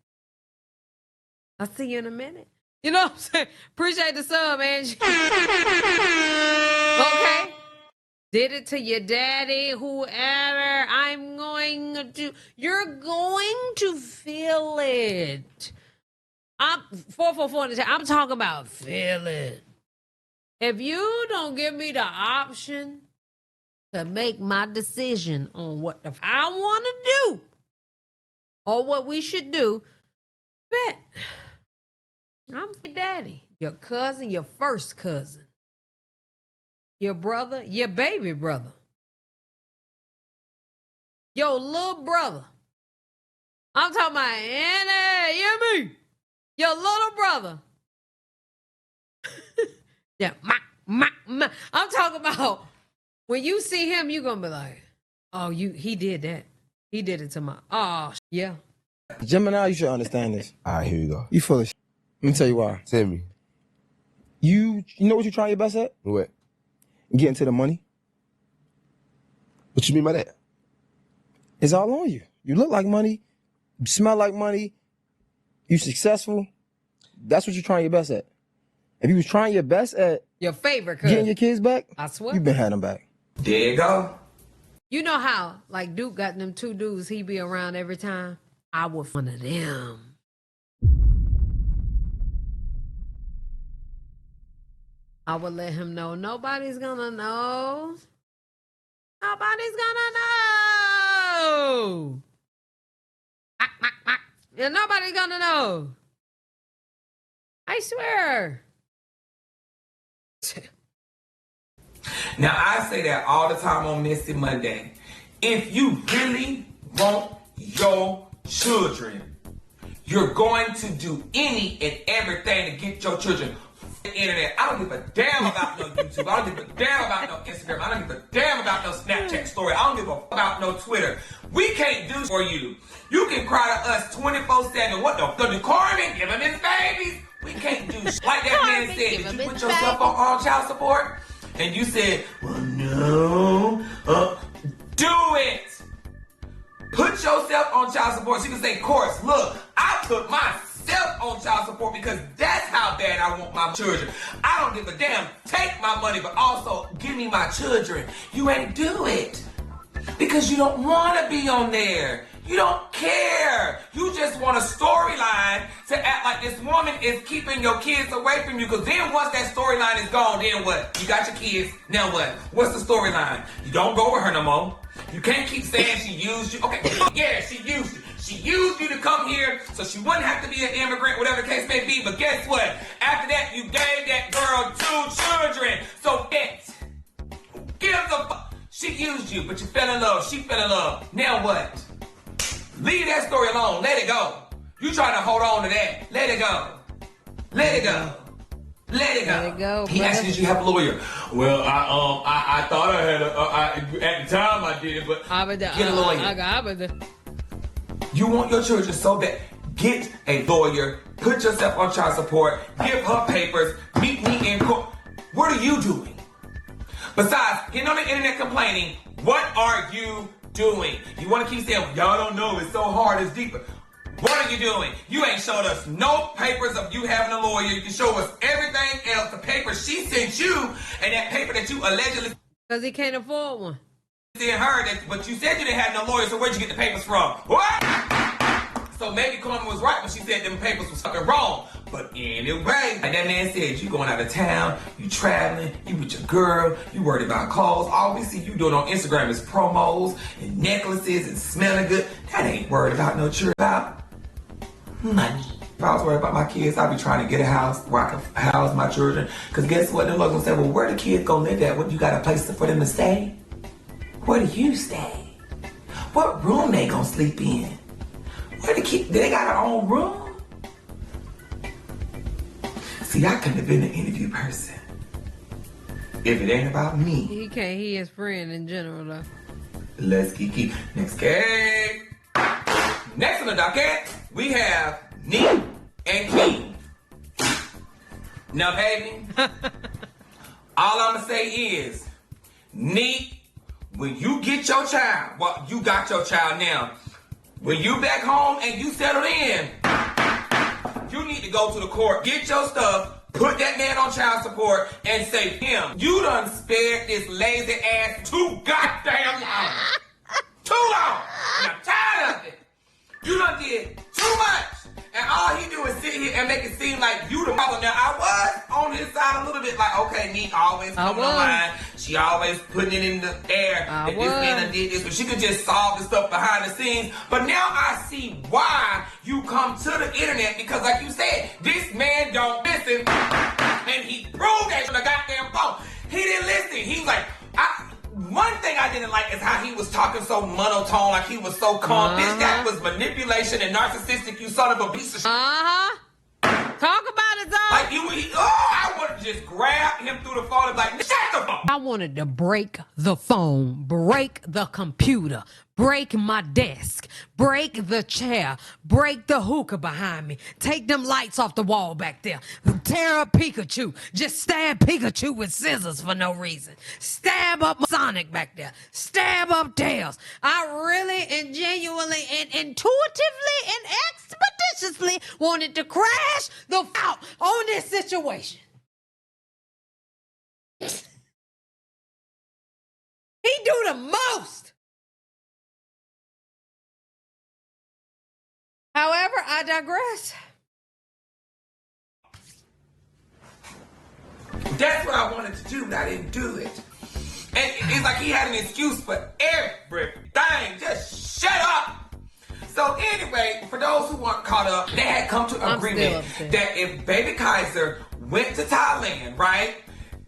I'll see you in a minute. You know what I'm saying? Appreciate the sub, Angie. Okay. Did it to your daddy, whoever. You're going to feel it. I'm 444 in the chat. I'm talking about feel it. If you don't give me the option to make my decision on what I want to do or what we should do, bet I'm your daddy, your cousin, your first cousin, your brother, your baby brother, your little brother. I'm talking about Anna, you hear me? Your little brother. Yeah, I'm talking about when you see him, you're gonna be like, oh, he did that. He did it to my yeah. Gemini, you should understand this. All right, here we go. You full of shit. Let me tell you why. Tell me. You know what you're trying your best at? What? Getting to the money. What you mean by that? It's all on you. You look like money. You smell like money. You successful. That's what you're trying your best at. If you was trying your best at your favorite cousin, getting your kids back, I swear, you been had them back. There you go. You know how, like, Duke got them two dudes he be around every time? I was one of them. I would let him know nobody's gonna know. Nobody's gonna know. And nobody's gonna know. I swear. Now, I say that all the time on Missy Monday. If you really want your children, you're going to do any and everything to get your children the internet. I don't give a damn about no YouTube. I don't give a damn about no Instagram. I don't give a damn about no Snapchat story. I don't give a f about no Twitter. We can't do for you. You can cry to us 24/7. What the fuck? Carmen, give him his babies. We can't do shit. Like that man said, did you put yourself on all child support? And you said, well, no. Do it. Put yourself on child support. So you can say, Course, look, I put myself on child support because that's how bad I want my children. I don't give a damn. Take my money, but also give me my children. You ain't do it because you don't want to be on there. You don't care. You just want a storyline to act like this woman is keeping your kids away from you. Because then once that storyline is gone, then what? You got your kids. Now what? What's the storyline? You don't go with her no more. You can't keep saying she used you. Okay, yeah, she used you. She used you to come here so she wouldn't have to be an immigrant, whatever the case may be. But guess what? After that, you gave that girl 2 children. So give a fuck. She used you, but you fell in love. She fell in love. Now what? Leave that story alone. Let it go. You trying to hold on to that. Let it go. Let it go. Let it go. Let it go. He asked you, did you have a lawyer? Well, I thought I had at the time I did it, but get a lawyer. You want your children so bad. Get a lawyer. Put yourself on child support. Give her papers. Meet me in court. What are you doing? Besides, getting on the internet complaining, what are you doing? You want to keep saying, y'all don't know, it's so hard, it's deeper. What are you doing? You ain't showed us no papers of you having a lawyer. You can show us everything else, the paper she sent you, and that paper that you allegedly... Because he can't afford one. ...sent her, but you said you didn't have no lawyer, so where'd you get the papers from? What? So maybe Carmen was right when she said them papers was fucking wrong. But anyway, like that man said, you going out of town, you traveling, you with your girl, you worried about clothes. All we see you doing on Instagram is promos and necklaces and smelling good. That ain't worried about no children. About money. If I was worried about my kids, I'd be trying to get a house where I can house my children. Because guess what? They're gonna say, well, where the kids gonna live at? What, you got a place for them to stay? Where do you stay? What room they gonna sleep in? Where the kid? They got their own room? See, I couldn't have been an interview person if it ain't about me. He can't. He his friend in general though. Let's keep next game. Next on the docket, we have Nick and King. Now, baby, all I'm gonna say is, Nick, when you get your child, well, you got your child now. When you back home and you settle in, you need to go to the court, get your stuff, put that man on child support, and say, him, you done spared this lazy ass too goddamn long. Too long. And I'm tired of it. You done did too much. And all he do is sit here and make it seem like you the mother. Now, I was on his side a little bit like, okay, Nick always coming online. She always putting it in the air that this man done did this, but she could just solve the stuff behind the scenes. But now I see why you come to the internet, because like you said, this man don't listen. And he proved that on the goddamn phone. He didn't listen. He was like, one thing I didn't like is how he was talking so monotone, like he was so calm. This guy was manipulation and narcissistic, you son of a piece of shit. Talk about it, though. Like, I wanted to just grab him through the phone and be like, shut the phone. I wanted to break the phone, break the computer, break my desk, break the chair, break the hookah behind me, take them lights off the wall back there, tear up Pikachu, just stab Pikachu with scissors for no reason, stab up Sonic back there, stab up Tails. I really and genuinely and intuitively and expeditiously wanted to crash the out on this situation. He do the most. However, I digress. That's what I wanted to do, but I didn't do it. And it's like he had an excuse for everything. Just shut up. So anyway, for those who weren't caught up, they had come to an agreement that if Baby Kaiser went to Thailand, right,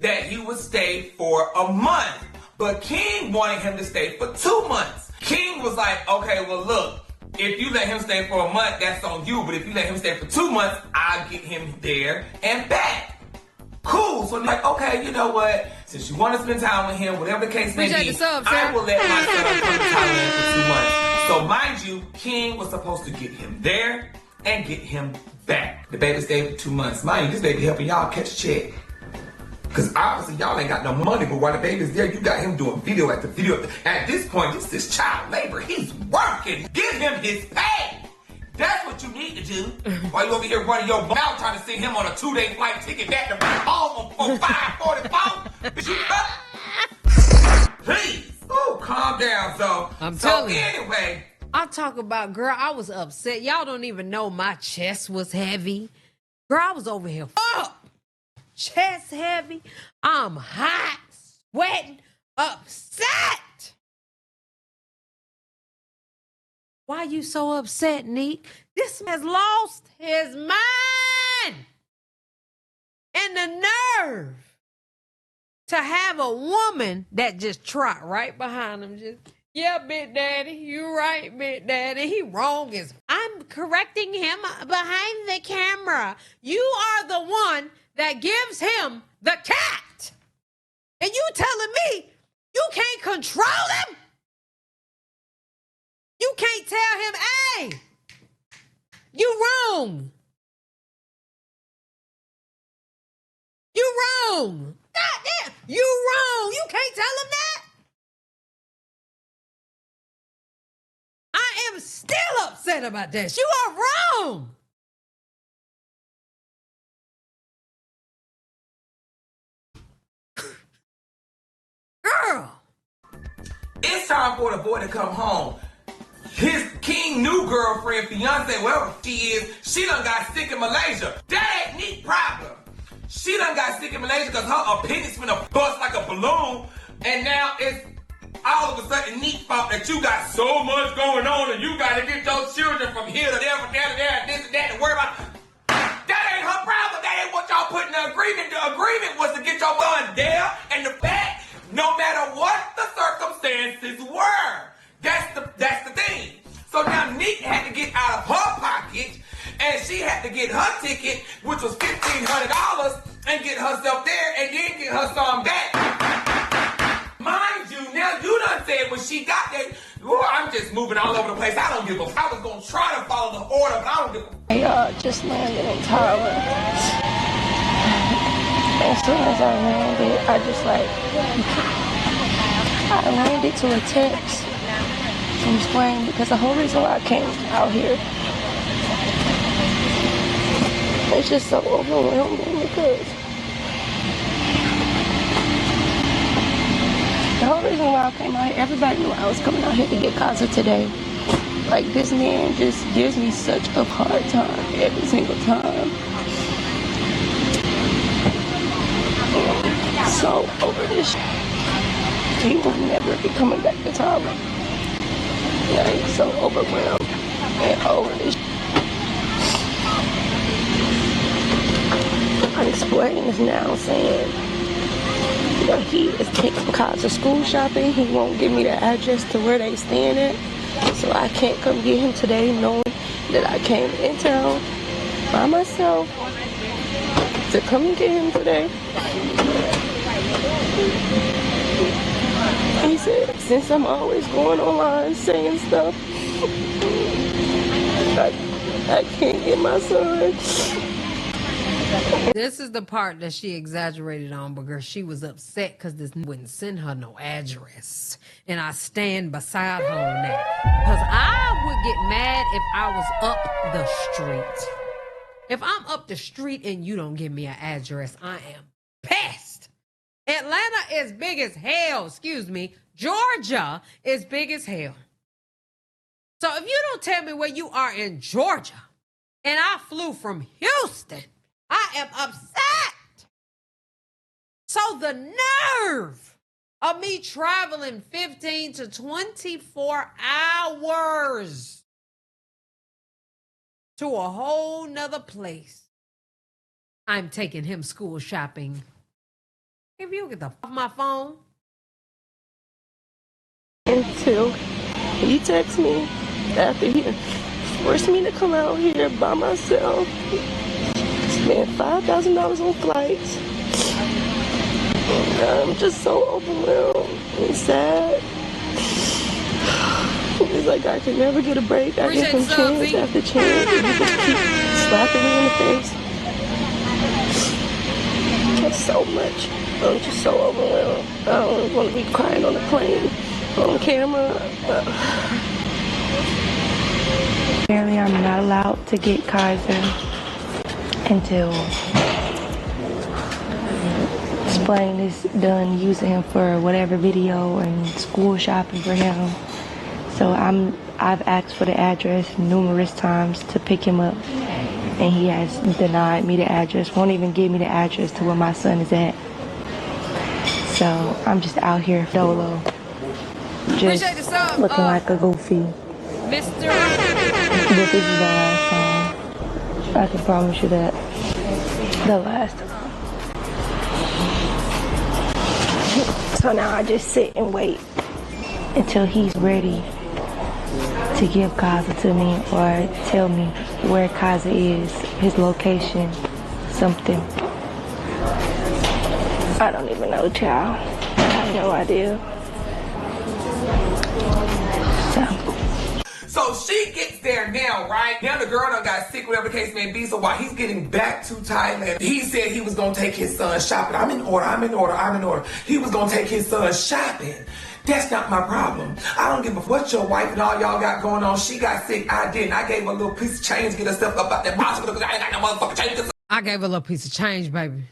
that he would stay for a month. But King wanted him to stay for 2 months. King was like, okay, well, look, if you let him stay for a month, that's on you. But if you let him stay for 2 months, I'll get him there and back. Cool. So I'm like, okay, you know what? Since you want to spend time with him, whatever the case may be, I will let my son come to Thailand for 2 months. So mind you, King was supposed to get him there and get him back. The baby stayed for 2 months. Mind you, this baby helping y'all catch a check. Because obviously y'all ain't got no money, but while the baby's there, you got him doing video after video. At this point, this is child labor. He's working. Give him his pay. That's what you need to do. While you over here running your mouth trying to send him on a 2-day flight ticket back to home for $5.44. Bitch, you up? Please. Oh, calm down, I'm telling you. Anyway. I talk about, girl, I was upset. Y'all don't even know my chest was heavy. Girl, I was over here. Chest heavy. I'm hot, sweating, upset. Why you so upset, Neek? This man's lost his mind and the nerve to have a woman that just trot right behind him. Just, yeah, Big Daddy, you right, Big Daddy. He wrong as I'm correcting him behind the camera. You are the one that gives him the cat. And you telling me you can't control him? You can't tell him, hey, you wrong. You wrong. God damn, you wrong. You can't tell him that? I am still upset about that. You are wrong. Girl. It's time for the boy to come home. His King new girlfriend, fiance, whatever she is, she done got sick in Malaysia. That ain't Neek's problem. She done got sick in Malaysia because her opinion's finna bust like a balloon. And now it's all of a sudden Neek's fault that you got so much going on and you got to get your children from here to there, from there to there, this and that, and worry about. That ain't her problem. That ain't what y'all put in the agreement. The agreement was to get your son there and the fact, no matter what the circumstances were. That's And she had to get her ticket, which was $1,500, and get herself there, and then get her son back. Mind you, now you done said when she got there, "Ooh, I'm just moving all over the place. I don't give a f." I was gonna try to follow the order, but I don't give a f. I just landed in Thailand. As soon as I landed, I landed to a text from Spain because the whole reason why I came out here, it's just so overwhelming because the whole reason why I came out here, everybody knew I was coming out here to get Casa today. Like, this man just gives me such a hard time every single time. So over this, he will never be coming back to Thailand. Like, so overwhelmed and over this. I'm explaining this now, saying that he is taking Casa school shopping. He won't give me the address to where they staying at, so I can't come get him today, knowing that I came in town by myself to come and get him today. He said, since I'm always going online saying stuff, I can't get my son. This is the part that she exaggerated on because she was upset because this wouldn't send her no address. And I stand beside her on that. Because I would get mad if I was up the street. If I'm up the street and you don't give me an address, I am pissed. Atlanta is big as hell. Excuse me. Georgia is big as hell. So if you don't tell me where you are in Georgia and I flew from Houston, I am upset. So the nerve of me traveling 15 to 24 hours to a whole nother place. I'm taking him school shopping. If you get the f off my phone. Until he texts me after he forced me to come out here by myself. Spent $5,000 on flights. I'm just so overwhelmed and sad. It's like I can never get a break. I get some chance after chance. And he just keep slapping me in the face. It's so much. I'm just so overwhelmed. I don't want to be crying on the plane, on camera. Apparently, I'm not allowed to get Kaiser until Splain is done using him for whatever video and school shopping for him. So I've asked for the address numerous times to pick him up, and he has denied me the address, won't even give me the address to where my son is at. So I'm just out here dolo, just looking like a goofy. Mr. But this is the last time. I can promise you that. The last time. So now I just sit and wait until he's ready to give Kaza to me or tell me where Kaza is, his location, something. I don't even know, child. I have no idea. So she gets there now, right? Now the girl done got sick, whatever the case may be. So while he's getting back to Thailand, he said he was gonna take his son shopping. I'm in order. He was gonna take his son shopping. That's not my problem. I don't give a what your wife and all y'all got going on. She got sick, I didn't. I gave her a little piece of change to get herself up out that hospital because I ain't got no motherfucking change. I gave her a little piece of change, baby.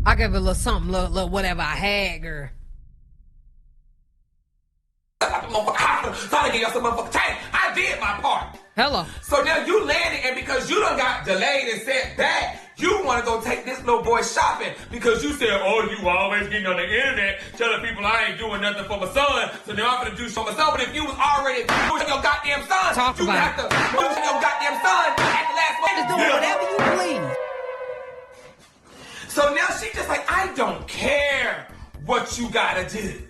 I gave her a little something, little whatever I had, girl. Trying to get y'all some motherfucking change. I did my part. Hello. So now you landed, and because you done got delayed and sent back, you want to go take this little boy shopping because you said, oh, you always getting on the internet telling people I ain't doing nothing for my son, so now I'm going to do something for my son. But if you was already doing your goddamn son, you would have to do your goddamn son at the last moment. Just do whatever you please. So now she just like, I don't care what you got to do.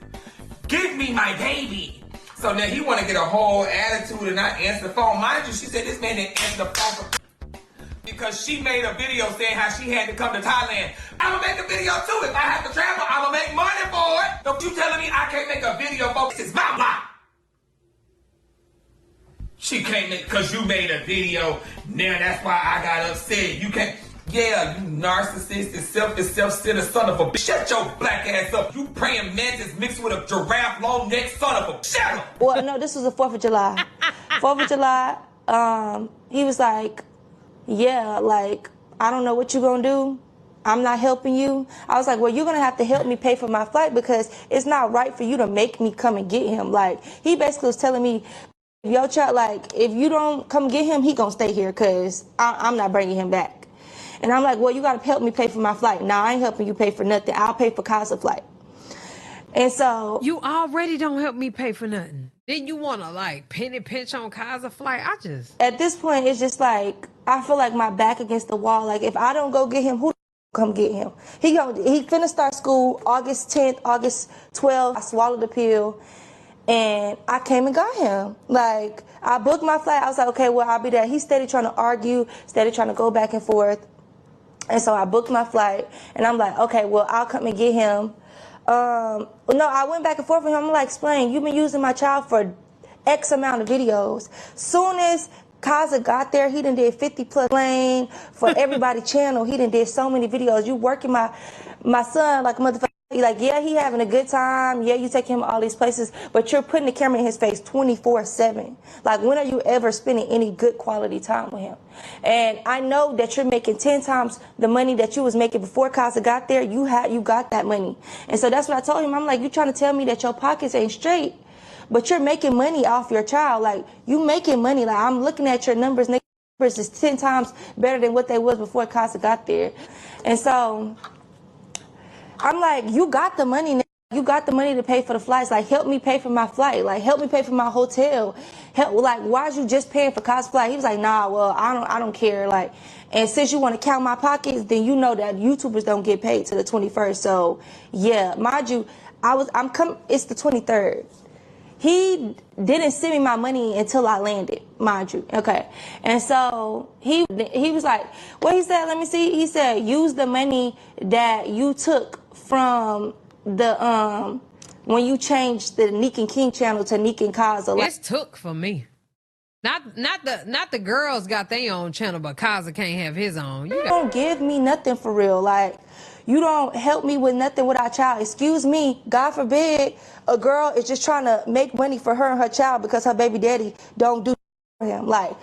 Give me my baby. So now he want to get a whole attitude and not answer the phone. Mind you, she said this man didn't answer the phone for because she made a video saying how she had to come to Thailand. I'm gonna make a video too. If I have to travel, I'm gonna make money for it. Don't you telling me I can't make a video for this is my life. She can't make, because you made a video. Now that's why I got upset. You can't. Yeah, you narcissistic, selfish, self-centered son of a bitch. Shut your black ass up. You praying mantis mixed with a giraffe long neck son of a bitch. Shut up. Well, no, this was the 4th of July. 4th of July, he was like, yeah, like, I don't know what you're going to do. I'm not helping you. I was like, well, you're going to have to help me pay for my flight because it's not right for you to make me come and get him. Like, he basically was telling me, yo, child, like, if you don't come get him, he going to stay here because I'm not bringing him back. And I'm like, well, you got to help me pay for my flight. Nah, I ain't helping you pay for nothing. I'll pay for Casa flight. And so... You already don't help me pay for nothing. Then you want to, like, penny pinch on Casa flight? I just... At this point, it's just like, I feel like my back against the wall. Like, if I don't go get him, who come get him? He finna start school August 10th, August 12th. I swallowed the pill. And I came and got him. Like, I booked my flight. I was like, okay, well, I'll be there. He's steady trying to argue, steady trying to go back and forth. And so I booked my flight, and I'm like, okay, well, I'll come and get him. No, I went back and forth with him. I'm like, explain, you've been using my child for X amount of videos. Soon as Kaza got there, he done did 50 plus lane for everybody channel. He done did so many videos. You working my son like a motherfucker. Like, yeah, he having a good time. Yeah, you taking him all these places, but you're putting the camera in his face 24/7. Like, when are you ever spending any good quality time with him? And I know that you're making 10 times the money that you was making before Casa got there. You got that money. And so that's what I told him. I'm like, you trying to tell me that your pockets ain't straight, but you're making money off your child. Like, you making money. Like, I'm looking at your numbers. Numbers is 10 times better than what they was before Casa got there. And so I'm like, you got the money now. You got the money to pay for the flights. Like, help me pay for my flight. Like, help me pay for my hotel. Like, why is you just paying for Cos flight? He was like, nah, well, I don't care. Like, and since you want to count my pockets, then you know that YouTubers don't get paid till the 21st. So, yeah, mind you, it's the 23rd. He didn't send me my money until I landed, mind you. Okay. And so he was like, what he said, let me see. He said, use the money that you took from the when you changed the Neek and King channel to Neek and Kaza. It's took for me. Not the girls got their own channel, but Kaza can't have his own. You don't give me nothing for real. Like, you don't help me with nothing with our child. Excuse me, God forbid, a girl is just trying to make money for her and her child because her baby daddy don't do for him. Like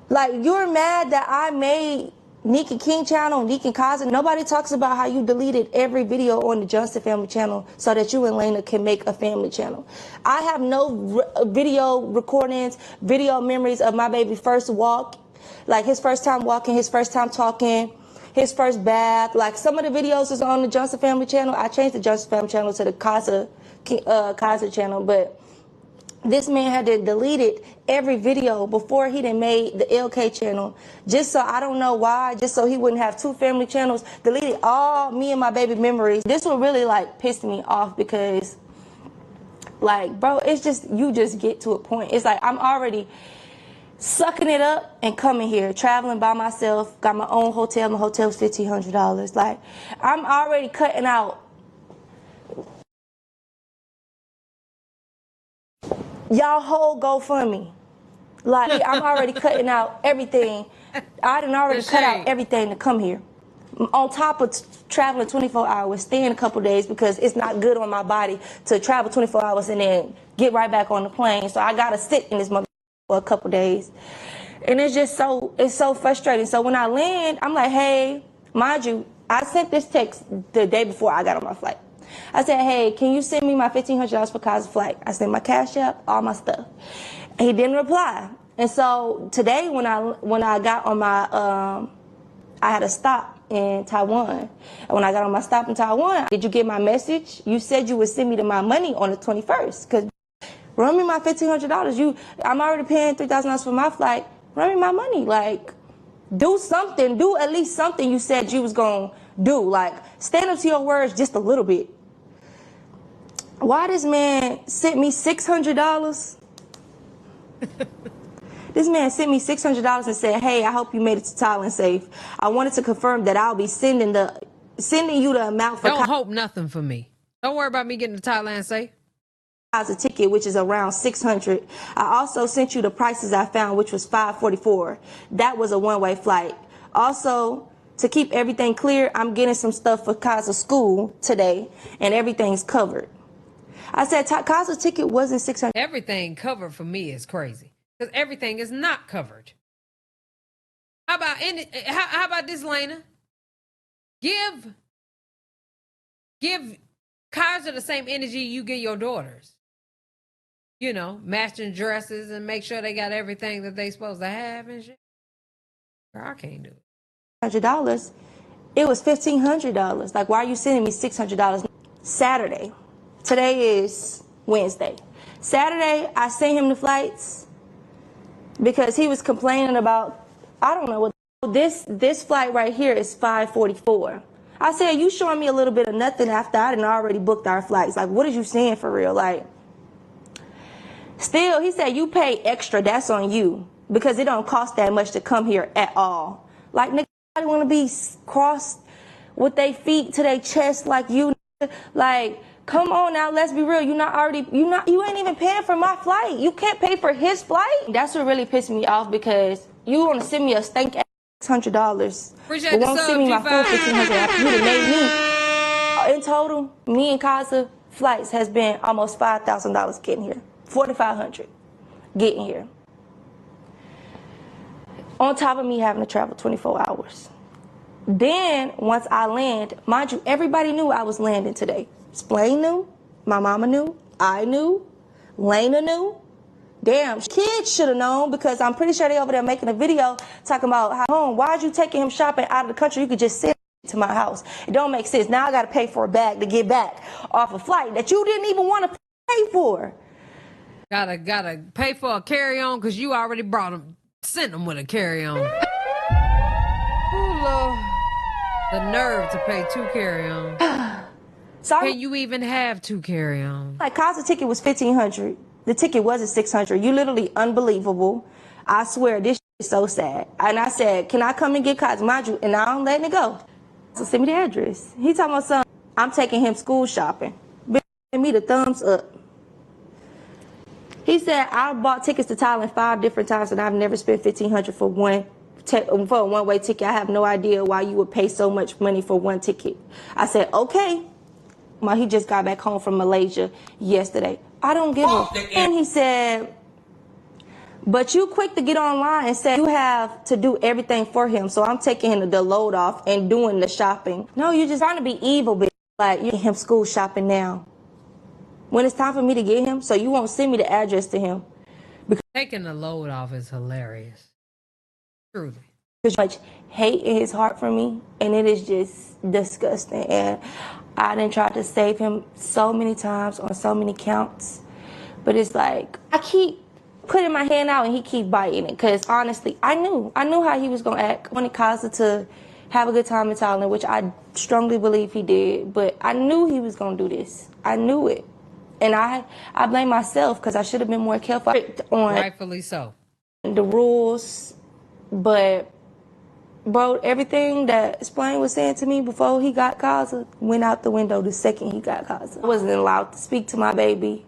you're mad that I made Neek and King channel, Neek and Kaza. Nobody talks about how you deleted every video on the Johnson family channel so that you and Lena can make a family channel. I have no video recordings, video memories of my baby first walk, like his first time walking, his first time talking, his first bath. Like, some of the videos is on the Johnson family channel. I changed the Johnson family channel to the Kaza channel, but this man had to delete every video before he done made the LK channel, just so, I don't know why, just so he wouldn't have two family channels. Deleted all me and my baby memories. This would really, like, piss me off because, like, bro, it's just, you just get to a point. It's like, I'm already sucking it up and coming here, traveling by myself, got my own hotel. My hotel's $1,500. Like, I'm already cutting out y'all whole GoFundMe. Like, I'm already cutting out everything. I done already cut out everything to come here. On top of traveling 24 hours, staying a couple days because it's not good on my body to travel 24 hours and then get right back on the plane. So I gotta sit in this mother for a couple days. And it's just it's so frustrating. So when I land, I'm like, hey, mind you, I sent this text the day before I got on my flight. I said, hey, can you send me my $1,500 for Kaza's flight? I sent my Cash App, all my stuff. He didn't reply. And so today when I got on my, I had a stop in Taiwan. And when I got on my stop in Taiwan, did you get my message? You said you would send me my money on the 21st. Because run me my $1,500. I'm already paying $3,000 for my flight. Run me my money. Like, do something. Do at least something you said you was going to do. Like, stand up to your words just a little bit. Why this man sent me $600? This man sent me $600 and said, hey, I hope you made it to Thailand safe. I wanted to confirm that I'll be sending you the amount for Don't hope nothing for me. Don't worry about me getting to Thailand safe. A ticket, which is around $600. I also sent you the prices I found, which was $544. That was a one-way flight. Also, to keep everything clear, I'm getting some stuff for Kaza's school today, and everything's covered. I said Kaza's ticket wasn't $600. Everything covered for me is crazy because everything is not covered. How about this, Lena? Give Kaza the same energy you give your daughters. You know, matching dresses and make sure they got everything that they supposed to have and shit. Girl, I can't do it. $100. It was $1,500. Like, why are you sending me $600? Saturday. Today is Wednesday. Saturday, I sent him the flights because he was complaining about, I don't know what this flight right here is $544. I said, you showing me a little bit of nothing after I done already booked our flights. Like, what are you saying for real? Like, still, he said, you pay extra. That's on you because it don't cost that much to come here at all. Like, nigga, I want to be crossed with their feet to their chest like you. Like, come on now, let's be real. You ain't even paying for my flight. You can't pay for his flight. That's what really pissed me off because you want to send me a stank $600. But won't send me my full $1,500 after you done made me. In total, me and Kaza flights has been almost $5,000 getting here. $4,500 getting here. On top of me having to travel 24 hours. Then, once I land, mind you, everybody knew I was landing today. Splain knew, my mama knew, I knew, Lena knew. Damn, kids should have known because I'm pretty sure they over there making a video talking about how home. Why'd you taking him shopping out of the country? You could just send to my house. It don't make sense. Now I got to pay for a bag to get back off a flight that you didn't even want to pay for. Gotta pay for a carry-on because you already brought him. Sent him with a carry-on. Ooh, Lord. The nerve to pay 2 carry-on. Can you even have 2 carry-on? Like, Kaza's ticket was $1,500. The ticket wasn't $600. You literally unbelievable. I swear, this is so sad. And I said, can I come and get Kaza? Mind you, and I'm letting it go. So send me the address. He talking about something. I'm taking him school shopping. Give me the thumbs up. He said, I bought tickets to Thailand 5 different times and I've never spent $1,500 for a one-way ticket. I have no idea why you would pay so much money for one ticket. I said, okay. Well, he just got back home from Malaysia yesterday. I don't give a... And he said, but you quick to get online and say you have to do everything for him. So I'm taking the load off and doing the shopping. No, you're just trying to be evil, bitch. Like, you get him school shopping now. When it's time for me to get him, so you won't send me the address to him. Taking the load off is hilarious. Truly. There's much hate in his heart for me, and it is just disgusting. And I done tried to save him so many times on so many counts. But it's like, I keep putting my hand out and he keep biting it. Because honestly, I knew how he was going to act. I wanted Kaza to have a good time in Thailand, which I strongly believe he did. But I knew he was going to do this. I knew it. And I blame myself because I should have been more careful on rightfully so the rules. But bro, everything that Splain was saying to me before he got Kaza went out the window the second he got Kaza. I wasn't allowed to speak to my baby.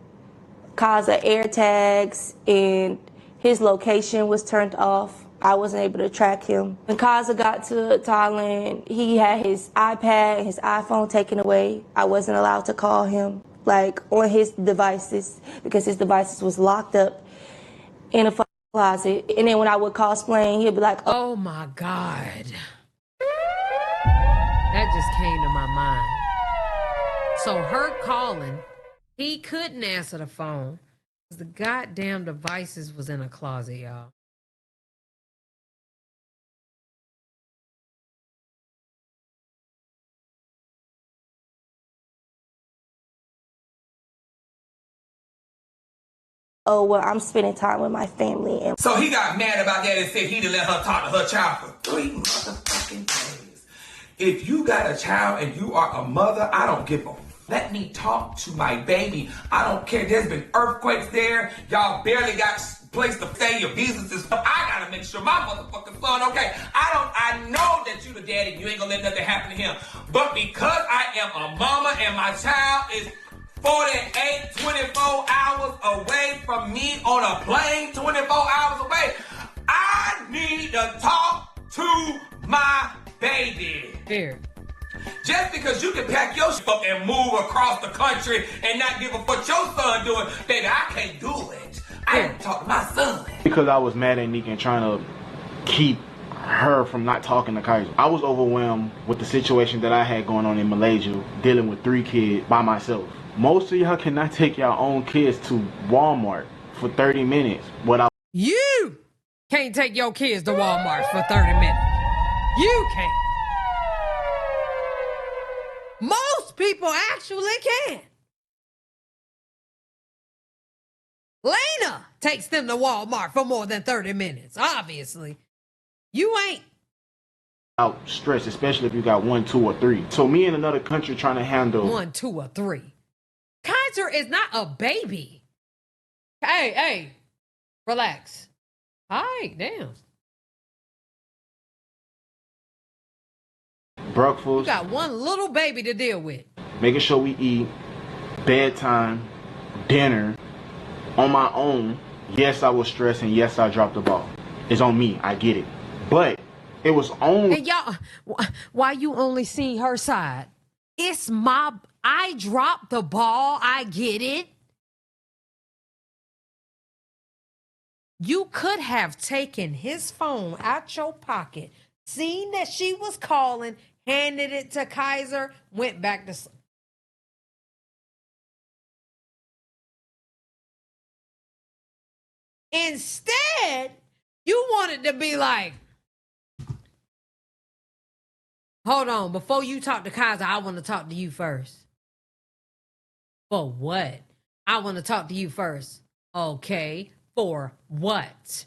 Kaza air tags and his location was turned off. I wasn't able to track him. When Kaza got to Thailand, he had his iPad and his iPhone taken away. I wasn't allowed to call him, like, on his devices because his devices was locked up in a closet. And then when I would call Splain, he'd be like, oh my God. That just came to my mind. So her calling, he couldn't answer the phone because the goddamn devices was in a closet, y'all. oh, well, I'm spending time with my family. And so he got mad about that and said he didn't let her talk to her child for 3 motherfucking days. If you got a child and you are a mother, I don't give a let me talk to my baby. I don't care. There's been earthquakes there. Y'all barely got place to stay, your business is up. I gotta make sure my motherfucking son, okay? I know that you the daddy, you ain't gonna let nothing happen to him. But because I am a mama and my child is 48, 24 hours away from me on a plane, 24 hours away, I need to talk to my baby. Here. Just because you can pack your shit up and move across the country and not give a fuck what your son doing, baby, I can't do it. I have to talk to my son. Because I was mad at Nika and trying to keep her from not talking to Kaiser. I was overwhelmed with the situation that I had going on in Malaysia, dealing with 3 kids by myself. Most of y'all cannot take your own kids to Walmart for 30 minutes without... You can't take your kids to Walmart for 30 minutes. You can't. Most people actually can. Lena takes them to Walmart for more than 30 minutes, obviously. You ain't. Out stress, especially if you got 1, 2, or 3. So me in another country trying to handle 1, 2, or 3. Kaiser is not a baby. Hey, relax. All right, damn. breakfast. You got one little baby to deal with. Making sure we eat, bedtime, dinner, on my own. Yes, I was stressed, and yes, I dropped the ball. It's on me. I get it. But it was only... And y'all, why you only see her side? It's my... I dropped the ball. I get it. You could have taken his phone out your pocket, seen that she was calling, handed it to Kaiser, went back to sleep. Instead, you wanted to be like, hold on, before you talk to Kaiser, I want to talk to you first. For what? I want to talk to you first. Okay, for what?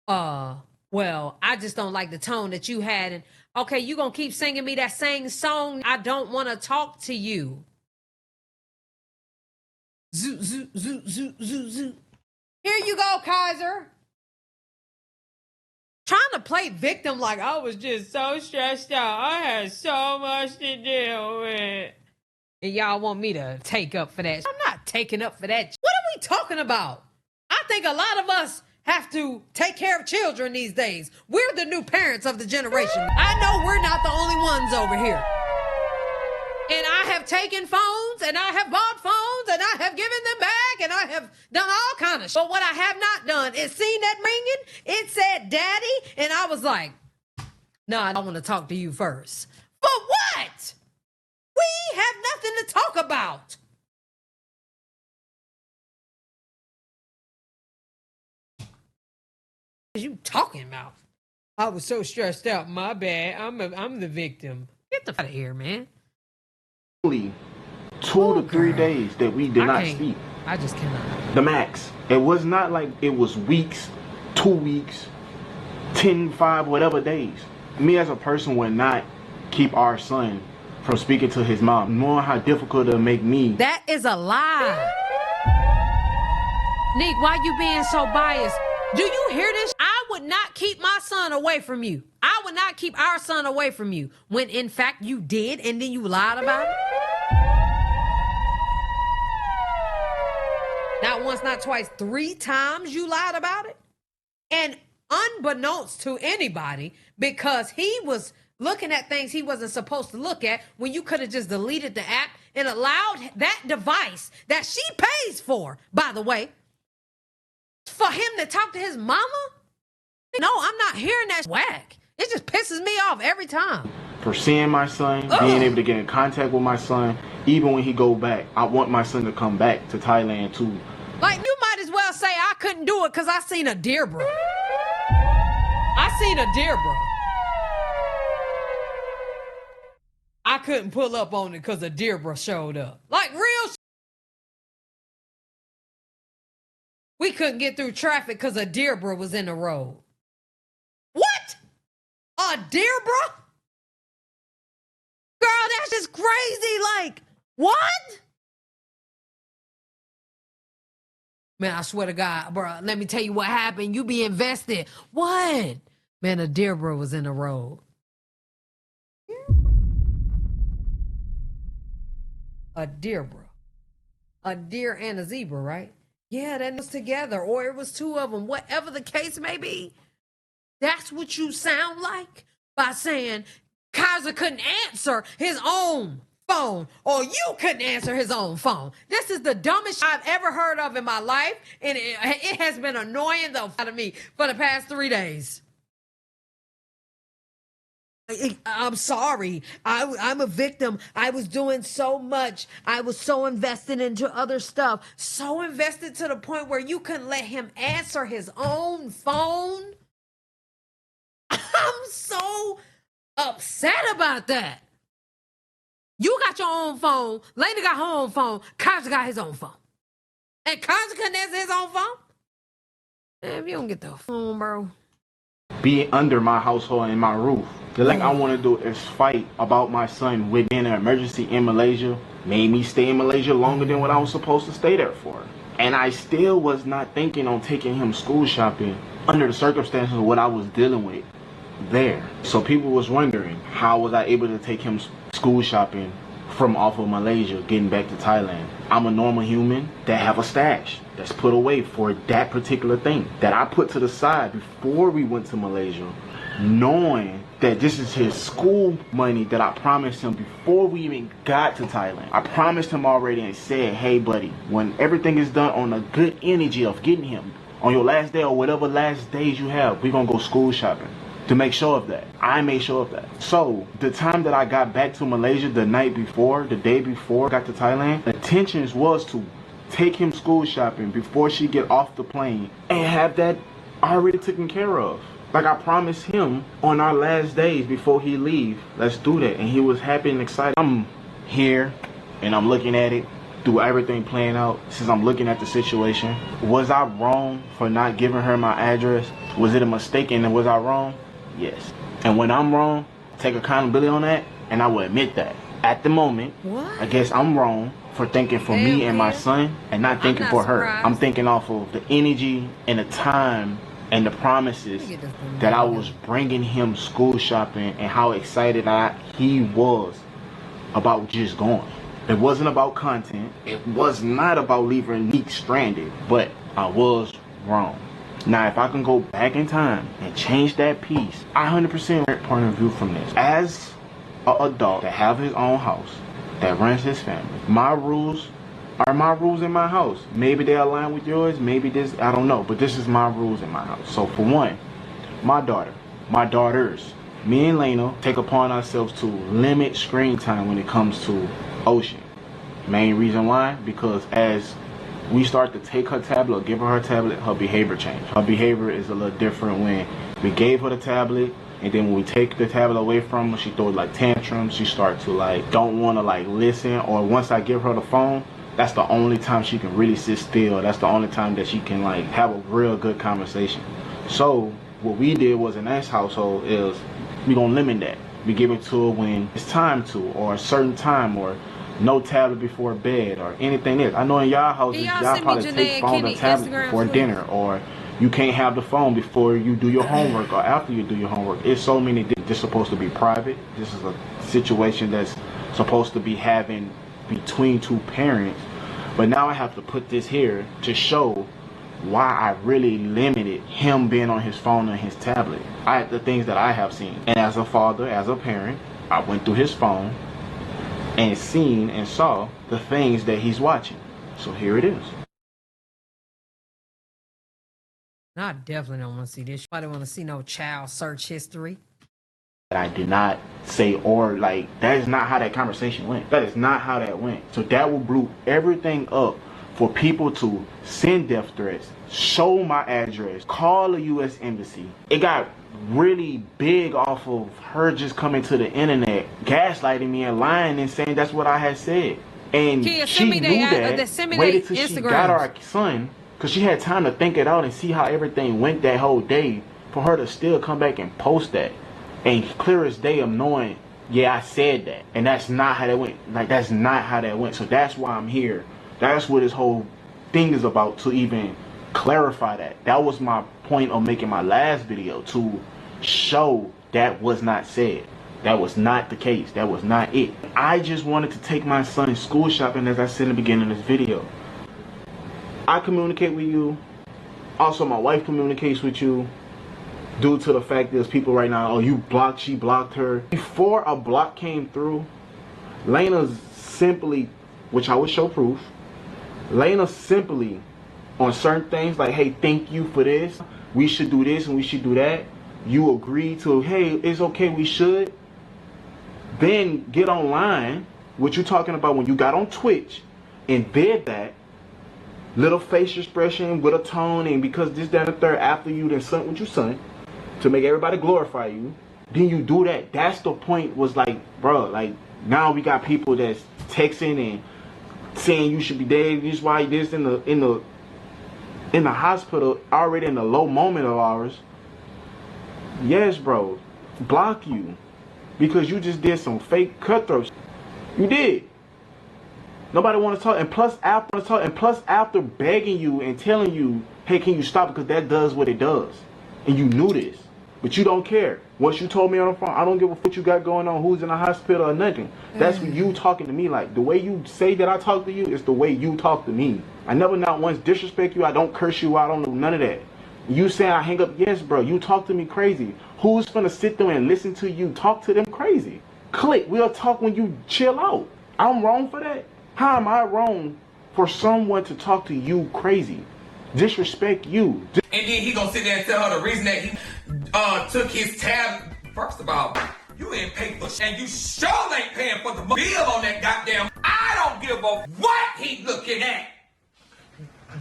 Well, I just don't like the tone that you had. And okay, you gonna keep singing me that same song? I don't want to talk to you. Zoo, zoo, zoo, zoo, zoo, zoo. Here you go, Kaiser. Trying to play victim like I was just so stressed out. I had so much to deal with. And y'all want me to take up for that. I'm not taking up for that. What are we talking about? I think a lot of us have to take care of children these days. We're the new parents of the generation. I know we're not the only ones over here. And I have taken phones, and I have bought phones, and I have given them back, and I have done all kind of shit. But what I have not done is seen that ringing. It said daddy, and I was like, no, I don't want to talk to you first. For what? We have nothing to talk about. What are you talking about? I was so stressed out. My bad. I'm the victim. Get the fuck out of here, man. Only 2 to 3 days that we did not speak. I just cannot. The max. It was not like it was weeks, 2 weeks, 10, 5, whatever days. Me as a person would not keep our son from speaking to his mom, knowing how difficult it'll make me. That is a lie. Nick, why you being so biased? Do you hear this? I would not keep my son away from you. I would not keep our son away from you when in fact you did and then you lied about it. Not once, not twice, 3 times you lied about it. And unbeknownst to anybody, because he was looking at things he wasn't supposed to look at when you could have just deleted the app and allowed that device that she pays for, by the way, for him to talk to his mama? No, I'm not hearing that whack. It just pisses me off every time. For seeing my son, being able to get in contact with my son, even when he go back, I want my son to come back to Thailand too. Like, you might as well say I couldn't do it because I seen a deer, bro. I seen a deer, bro. I couldn't pull up on it because a deer, bro, showed up. Like, real shit. We couldn't get through traffic because a deer, bro, was in the road. What? A deer, bro? Girl, that's just crazy. Like, what? Man, I swear to God, bro, let me tell you what happened. You be invested. What? Man, a deer bro was in the road. A deer bro. A deer and a zebra, right? Yeah, that was together. Or it was two of them. Whatever the case may be. That's what you sound like by saying Kaiser couldn't answer his own phone, or you couldn't answer his own phone. This is the dumbest I've ever heard of in my life, and it has been annoying the out of me for the past 3 days. I'm sorry. I'm a victim. I was doing so much. I was so invested into other stuff, so invested to the point where you couldn't let him answer his own phone. I'm so upset about that. You got your own phone. Lena got her own phone. Kaiser got his own phone. And Kaiser couldn't answer his own phone? Man, if you don't get the phone, bro. Be under my household and my roof. The last thing I want to do is fight about my son within an emergency in Malaysia. Made me stay in Malaysia longer than what I was supposed to stay there for. And I still was not thinking on taking him school shopping under the circumstances of what I was dealing with there. So people was wondering, how was I able to take him school shopping from off of Malaysia, getting back to Thailand? I'm a normal human that have a stash that's put away for that particular thing that I put to the side before we went to Malaysia, knowing that this is his school money that I promised him before we even got to Thailand. I promised him already and said, hey buddy, when everything is done on a good energy of getting him on your last day or whatever last days you have, we're gonna go school shopping. To make sure of that. I made sure of that. So the time that I got back to Malaysia the night before, the day before I got to Thailand, the intentions was to take him school shopping before she get off the plane and have that already taken care of. Like I promised him on our last days before he leave, let's do that. And he was happy and excited. I'm here and I'm looking at it, through everything playing out, since I'm looking at the situation. Was I wrong for not giving her my address? Was it a mistake and was I wrong? Yes. And when I'm wrong, take accountability on that, and I will admit that. At the moment, I guess I'm wrong for thinking for me and my son and not thinking for her. I'm thinking off of the energy and the time and the promises that I was bringing him school shopping and how excited he was about just going. It wasn't about content. It was not about leaving Neek stranded, but I was wrong. Now, if I can go back in time and change that piece, I 100% point of view from this. As an adult that have his own house, that runs his family, my rules are my rules in my house. Maybe they align with yours, maybe this, I don't know, but this is my rules in my house. So for one, my daughters, me and Lena take upon ourselves to limit screen time when it comes to Ocean. Main reason why? Because as we start to take her tablet or give her tablet, her behavior changed. Her behavior is a little different when we gave her the tablet, and then when we take the tablet away from her, she throws like tantrums. She starts to like don't want to like listen, or once I give her the phone, that's the only time she can really sit still. That's the only time that she can like have a real good conversation. So what we did was in this household is we gonna limit that. We give it to her when it's time to, or a certain time, or no tablet before bed or anything else. I know in y'all houses, y'all probably take phone or tablet before dinner, or you can't have the phone before you do your homework or after you do your homework. It's so many things. This is supposed to be private. This is a situation that's supposed to be having between two parents. But now I have to put this here to show why I really limited him being on his phone and his tablet. The things that I have seen. And as a father, as a parent, I went through his phone and seen and saw the things that he's watching. So here it is. I definitely don't want to see this. I don't want to see no child search history. I did not say, or like, that is not how that conversation went. That is not how that went. So that will blew everything up for people to send death threats, show my address, call the U.S. Embassy. It got really big off of her just coming to the internet, gaslighting me and lying and saying that's what I had said. And she knew that, waited till she got our son, because she had time to think it out and see how everything went that whole day, for her to still come back and post that. And clear as day of knowing, yeah, I said that. And that's not how that went. Like, that's not how that went. So that's why I'm here. That's where this whole thing is about, to even clarify that. That was my point of making my last video, to show that was not said. That was not the case. That was not it. I just wanted to take my son school shopping, as I said in the beginning of this video. I communicate with you. Also, my wife communicates with you. Due to the fact there's people right now, oh, you blocked, she blocked her. Before a block came through, Lena simply, which I would show proof, Lena simply, on certain things like, hey, thank you for this, we should do this and we should do that, you agree to, hey, it's okay, we should. Then get online, what you're talking about when you got on Twitch, and did that, little face expression with a tone, and because this, that, and the third, after you then son with your son, to make everybody glorify you, then you do that. That's the point, was like, bro, like, now we got people that's texting and saying you should be dead, this why this in the hospital, already in the low moment of ours. Yes, bro, block you because you just did some fake cutthroat. You did. Nobody want to talk, and plus after begging you and telling you, hey, can you stop, because that does what it does, and you knew this, but you don't care. Once you told me on the phone, I don't give a fuck what you got going on, who's in the hospital or nothing. That's when you talking to me. Like, the way you say that I talk to you is the way you talk to me. I never not once disrespect you. I don't curse you. I don't do none of that. You saying I hang up, yes, bro, you talk to me crazy. Who's gonna sit there and listen to you talk to them crazy? Click, we'll talk when you chill out. I'm wrong for that? How am I wrong for someone to talk to you crazy? Disrespect you. And then he gonna sit there and tell her the reason that he took his tab. First of all, you ain't pay for shit, and you sure ain't paying for the bill on that goddamn. I don't give a what he looking at.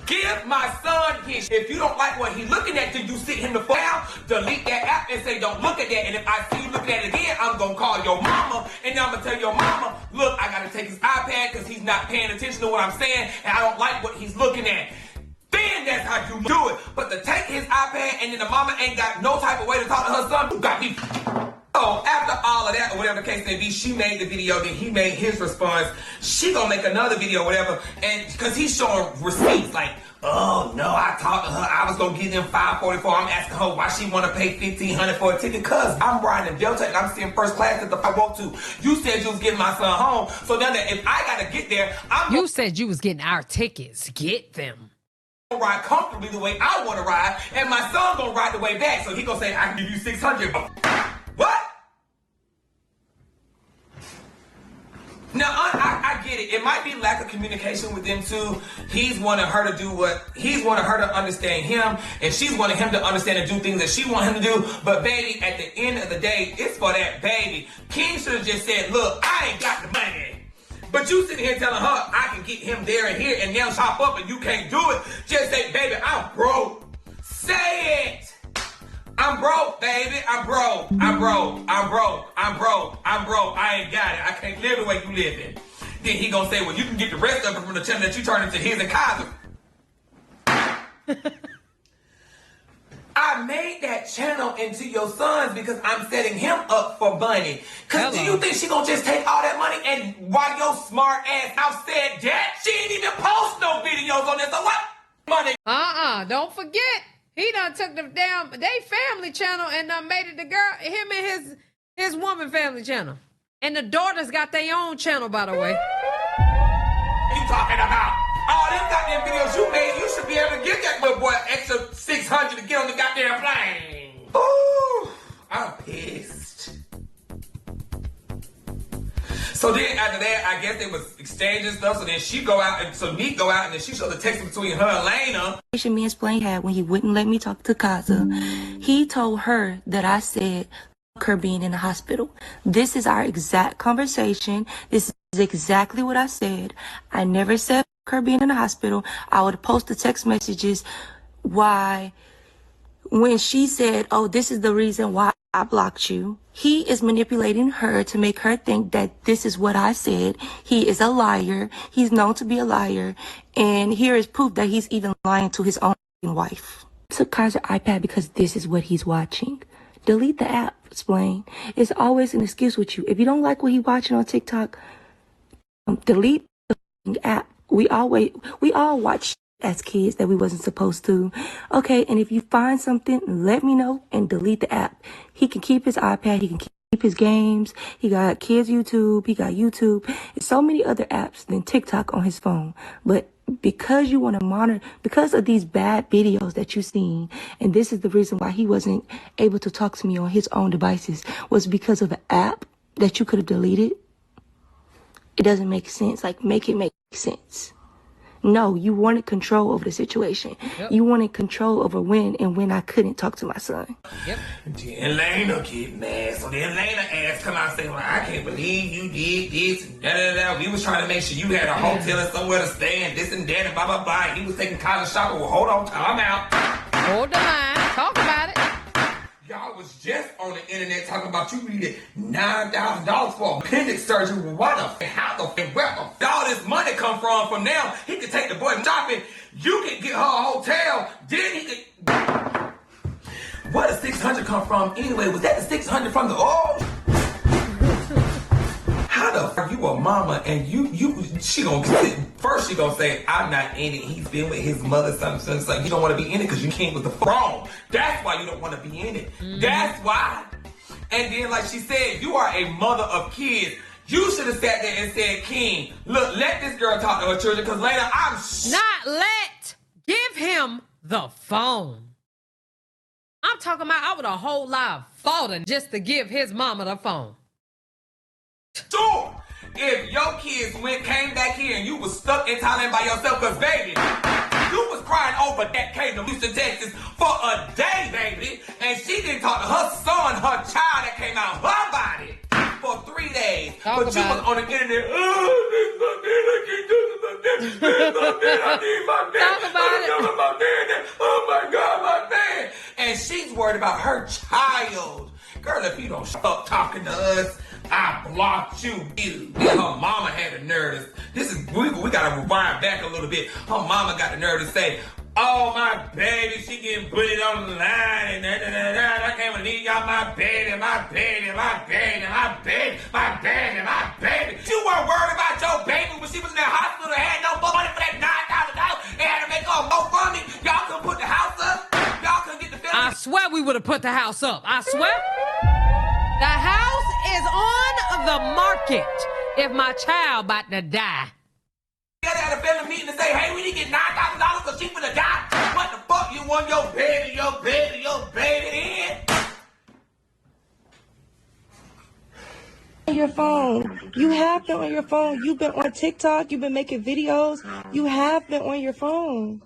Give my son his. If you don't like what he looking at, then you sit him the fuck down, delete that app and say don't look at that. And if I see you looking at it again, I'm gonna call your mama, and then I'm gonna tell your mama, look, I gotta take his iPad because he's not paying attention to what I'm saying, and I don't like what he's looking at. Then that's how you do it. But to take his iPad and then the mama ain't got no type of way to talk to her son, you got me. So after all of that, or whatever the case may be, she made the video, then he made his response. She gonna make another video, whatever, and because he's showing receipts like, oh no, I talked to her, I was gonna give them $544. I'm asking her why she wanna pay $1,500 for a ticket, cause I'm riding in Delta and I'm sitting first class at the I walk to. You said you was getting my son home, so now that if I gotta get there, You said you was getting our tickets. Get them. Ride comfortably the way I want to ride, and my son gonna ride the way back. So he gonna say, I can give you $600. What? Now I get it. It might be lack of communication with them too. He's wanting her to do what he's wanting her to understand him, and she's wanting him to understand and do things that she wants him to do. But baby, at the end of the day, it's for that baby. King should have just said, look, I ain't got the money. But you sitting here telling her I can get him there and here, and now chop up and you can't do it. Just say, baby, I'm broke. Say it. I'm broke, baby. I'm broke. I'm broke. I'm broke. I'm broke. I'm broke. I ain't got it. I can't live the way you living. Then he gonna say, well, you can get the rest of it from the channel that you turn into his and Kaiser. I made that channel into your son's because I'm setting him up for money. Cause do you think she gonna just take all that money, and while your smart ass out said that, she ain't even post no videos on this? So what? Money. Don't forget, he done took them down they family channel and made it the girl, him and his woman family channel. And the daughters got their own channel, by the way. What you talking about? All them goddamn videos you made, you should be able to get that little boy extra $600 to get on the goddamn plane. Ooh, I'm pissed. So then after that, I guess they was exchanging stuff. So then she go out, and so Neat go out, and then she showed the text between her and Lena. Me and Splain had when he wouldn't let me talk to Kaza. He told her that I said her being in the hospital. This is our exact conversation. This is exactly what I said. I never said her being in the hospital. I would post the text messages why when she said, oh, this is the reason why I blocked you. He is manipulating her to make her think that this is what I said. He is a liar. He's known to be a liar. And here is proof that he's even lying to his own wife. Took Kai's iPad because this is what he's watching. Delete the app, Explain. It's always an excuse with you. If you don't like what he's watching on TikTok, delete the app. We all watch as kids that we wasn't supposed to. Okay, and if you find something, let me know and delete the app. He can keep his iPad, he can keep his games, he got kids YouTube, he got YouTube, and so many other apps than TikTok on his phone. But because you want to monitor, because of these bad videos that you've seen, and this is the reason why he wasn't able to talk to me on his own devices, was because of an app that you could have deleted. It doesn't make sense. Like, make it make sense. No, you wanted control over the situation. Yep. You wanted control over when and when I couldn't talk to my son. Yep. Then Lena get mad. So then Lena ass come out and say, well, I can't believe you did this and da-da-da. We was trying to make sure you had a hotel and somewhere to stay and this and that and blah, blah, blah. And he was taking college shopping. Well, hold on, time out. Hold the line. Talk about it. Y'all was just on the internet talking about you needed $9,000 for appendix surgery. Well, why the how the where all this money come from now? He could take the boy shopping. You can get her a hotel. Then he could. Where the 600 come from anyway? Was that the 600 from the How the fuck you a mama and she gonna say I'm not in it. He's been with his mother, something. You don't want to be in it because you came with the wrong. That's why you don't want to be in it. Mm-hmm. That's why. And then, like she said, you are a mother of kids. You should have sat there and said, King, look, let this girl talk to her children because later I'm give him the phone. I'm talking about I would have whole life fought just to give his mama the phone. Sure. If your kids came back here and you was stuck in Thailand by yourself, because baby, you was crying over that came to Houston, Texas for a day, baby, and she didn't talk to her son, her child that came out her body for 3 days. But you was on the internet. Oh my God, my man. And she's worried about her child. Girl, if you don't stop talking to us, I blocked you. Her mama had the nerve. We gotta rewind back a little bit. Her mama got the nerve to say, oh, my baby, she getting bullied on the line, and I can't believe y'all, my baby, my baby, my baby, my baby, my baby, my baby. You weren't worried about your baby when she was in the hospital and had no money for that $9,000 and had to make her more money. Y'all couldn't put the house up. Y'all couldn't get the family. I swear we would have put the house up. I swear. The house is on the market if my child about to die. You gotta have a family meeting to say, hey, we need to get $9,000 because she's gonna die. What the fuck you want your baby in? On your phone. You have been on your phone. You've been on TikTok. You've been making videos. You have been on your phone.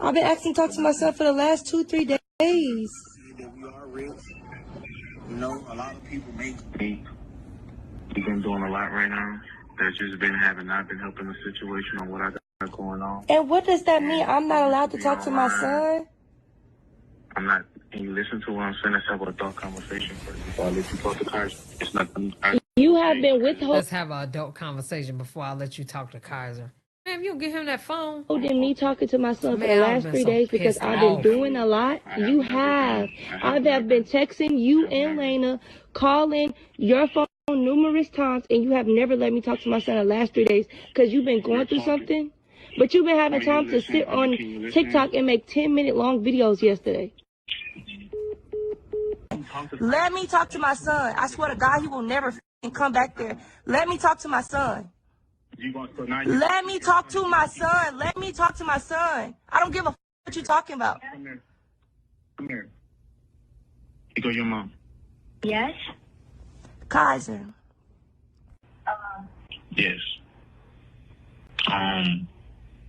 I've been asking to talk to myself for the last 2-3 days. You know, a lot of people make me. You've been doing a lot right now. That's just not been helping the situation on what I got going on. And what does that mean? I'm not allowed to talk to my son? I'm not. Can you listen to what I'm saying? Let's have an adult conversation first before I let you talk to Kaiser. It's not. You have been withholding. Let's have an adult conversation before I let you talk to Kaiser. Man, if you don't give him that phone. Holding me talking to my son for the last 3 days because I've been doing a lot. You have. I have been texting you and Lena, calling your phone numerous times, and you have never let me talk to my son the last 3 days because you've been going through something. But you've been having time to sit on TikTok and make 10-minute long videos yesterday. Let me talk to my son. I swear to God, he will never come back there. Let me talk to my son. Let me talk to my son. Let me talk to my son. I don't give a what you talking about. Come here. Come here. Here goes your mom. Yes? Kaiser. Yes.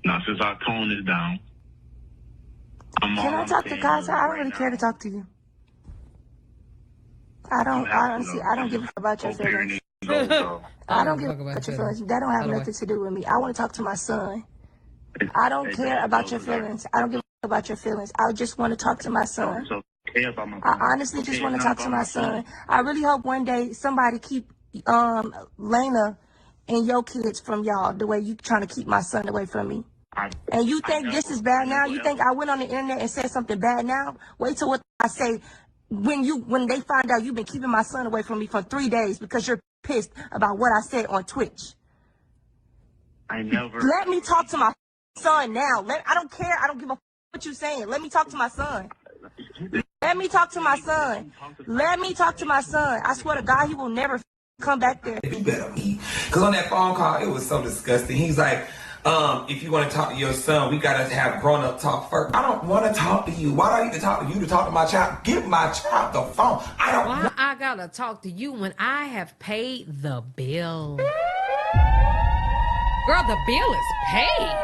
Now since our tone is down, Can I talk to Kaiser? I don't really care to talk to you. I don't give a fuck about your feelings. I don't give a fuck about your feelings. That don't have nothing to do with me. I want to talk to my son. I don't care about your feelings. I don't give a fuck about your feelings. I just want to talk to my son. I honestly just want to talk to my son. I really hope one day somebody keep Lena and your kids from y'all the way you trying to keep my son away from me. And you think this is bad now? You think I went on the internet and said something bad now? Wait till what I say when they find out you've been keeping my son away from me for 3 days because you're pissed about what I said on Twitch. I never. Let me talk to my son now. I don't care. I don't give a what you saying. Let me talk to my son. Let me talk to my son. Let me talk to my son. I swear to God, he will never come back there. You better be. Because on that phone call, it was so disgusting. He's like, if you want to talk to your son, we got to have grown-up talk first. I don't want to talk to you. Why do I need to talk to you to talk to my child? Give my child the phone. Why I got to talk to you when I have paid the bill? Girl, the bill is paid.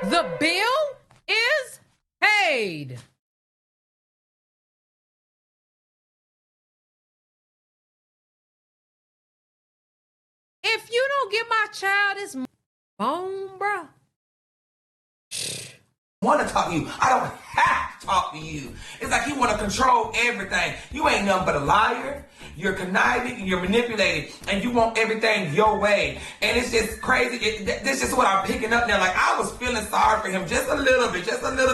The bill is paid. If you don't give my child his phone, bruh. Want to talk to you. I don't have to talk to you. It's like you want to control everything. You ain't nothing but a liar. You're conniving and you're manipulating and you want everything your way. And it's just crazy. This is what I'm picking up now. Like, I was feeling sorry for him just a little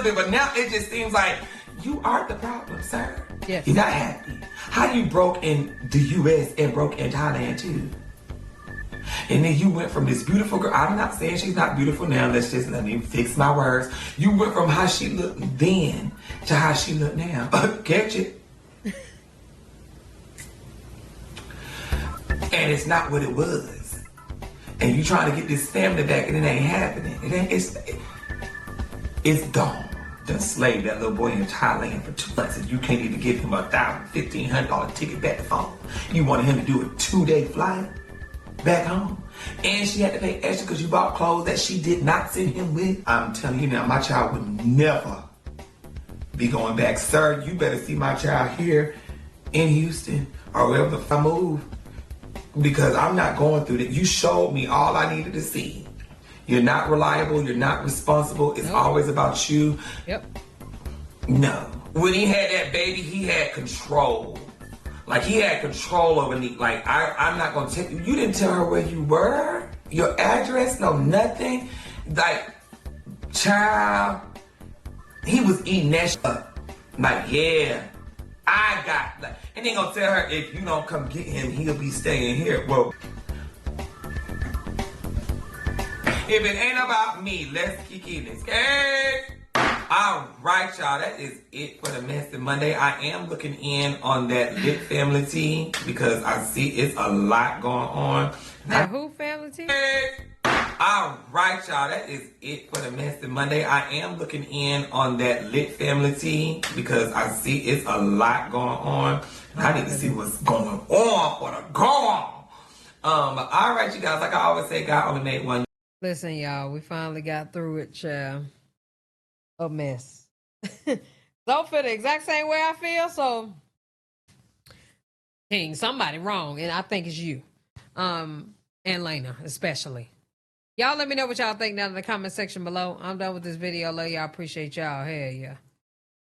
bit. But now it just seems like you are the problem, sir. Yes. You're not happy. How you broke in the U.S. and broke in Thailand, too? And then you went from this beautiful girl. I'm not saying she's not beautiful now. Let me fix my words. You went from how she looked then to how she looked now. Catch it? And it's not what it was. And you trying to get this family back and it ain't happening. It's gone. Done slaved that little boy in Thailand for 2 months and you can't even give him $1,000, $1,500 ticket back to home. You wanted him to do a 2-day flight back home. And she had to pay extra because you bought clothes that she did not send him with. I'm telling you now, my child would never be going back. Sir, you better see my child here in Houston or wherever the fuck I move. Because I'm not going through that. You showed me all I needed to see. You're not reliable. You're not responsible. It's always about you. Yep. No. When he had that baby, he had control. Like, he had control over me. Like, I'm not going to tell you. You didn't tell her where you were, your address, no nothing. Like, child, he was eating that shit up. Like, yeah, I got, like, and they going to tell her, if you don't come get him, he'll be staying here. Well, if it ain't about me, let's kick in this game. All right, y'all, that is it for the Messy Monday. I am looking in on that Lit family team because I see it's a lot going on. The who family team? All right, y'all, that is it for the Messy Monday. I am looking in on that Lit family team because I see it's a lot going on. I need to see what's going on for the go on. All right, you guys, like I always say, God only made one. Listen, y'all, we finally got through it, child. A mess. Don't feel the exact same way I feel, so King, somebody wrong, and I think it's you. And Lena, especially. Y'all let me know what y'all think down in the comment section below. I'm done with this video. Love y'all. Appreciate y'all. Hell yeah.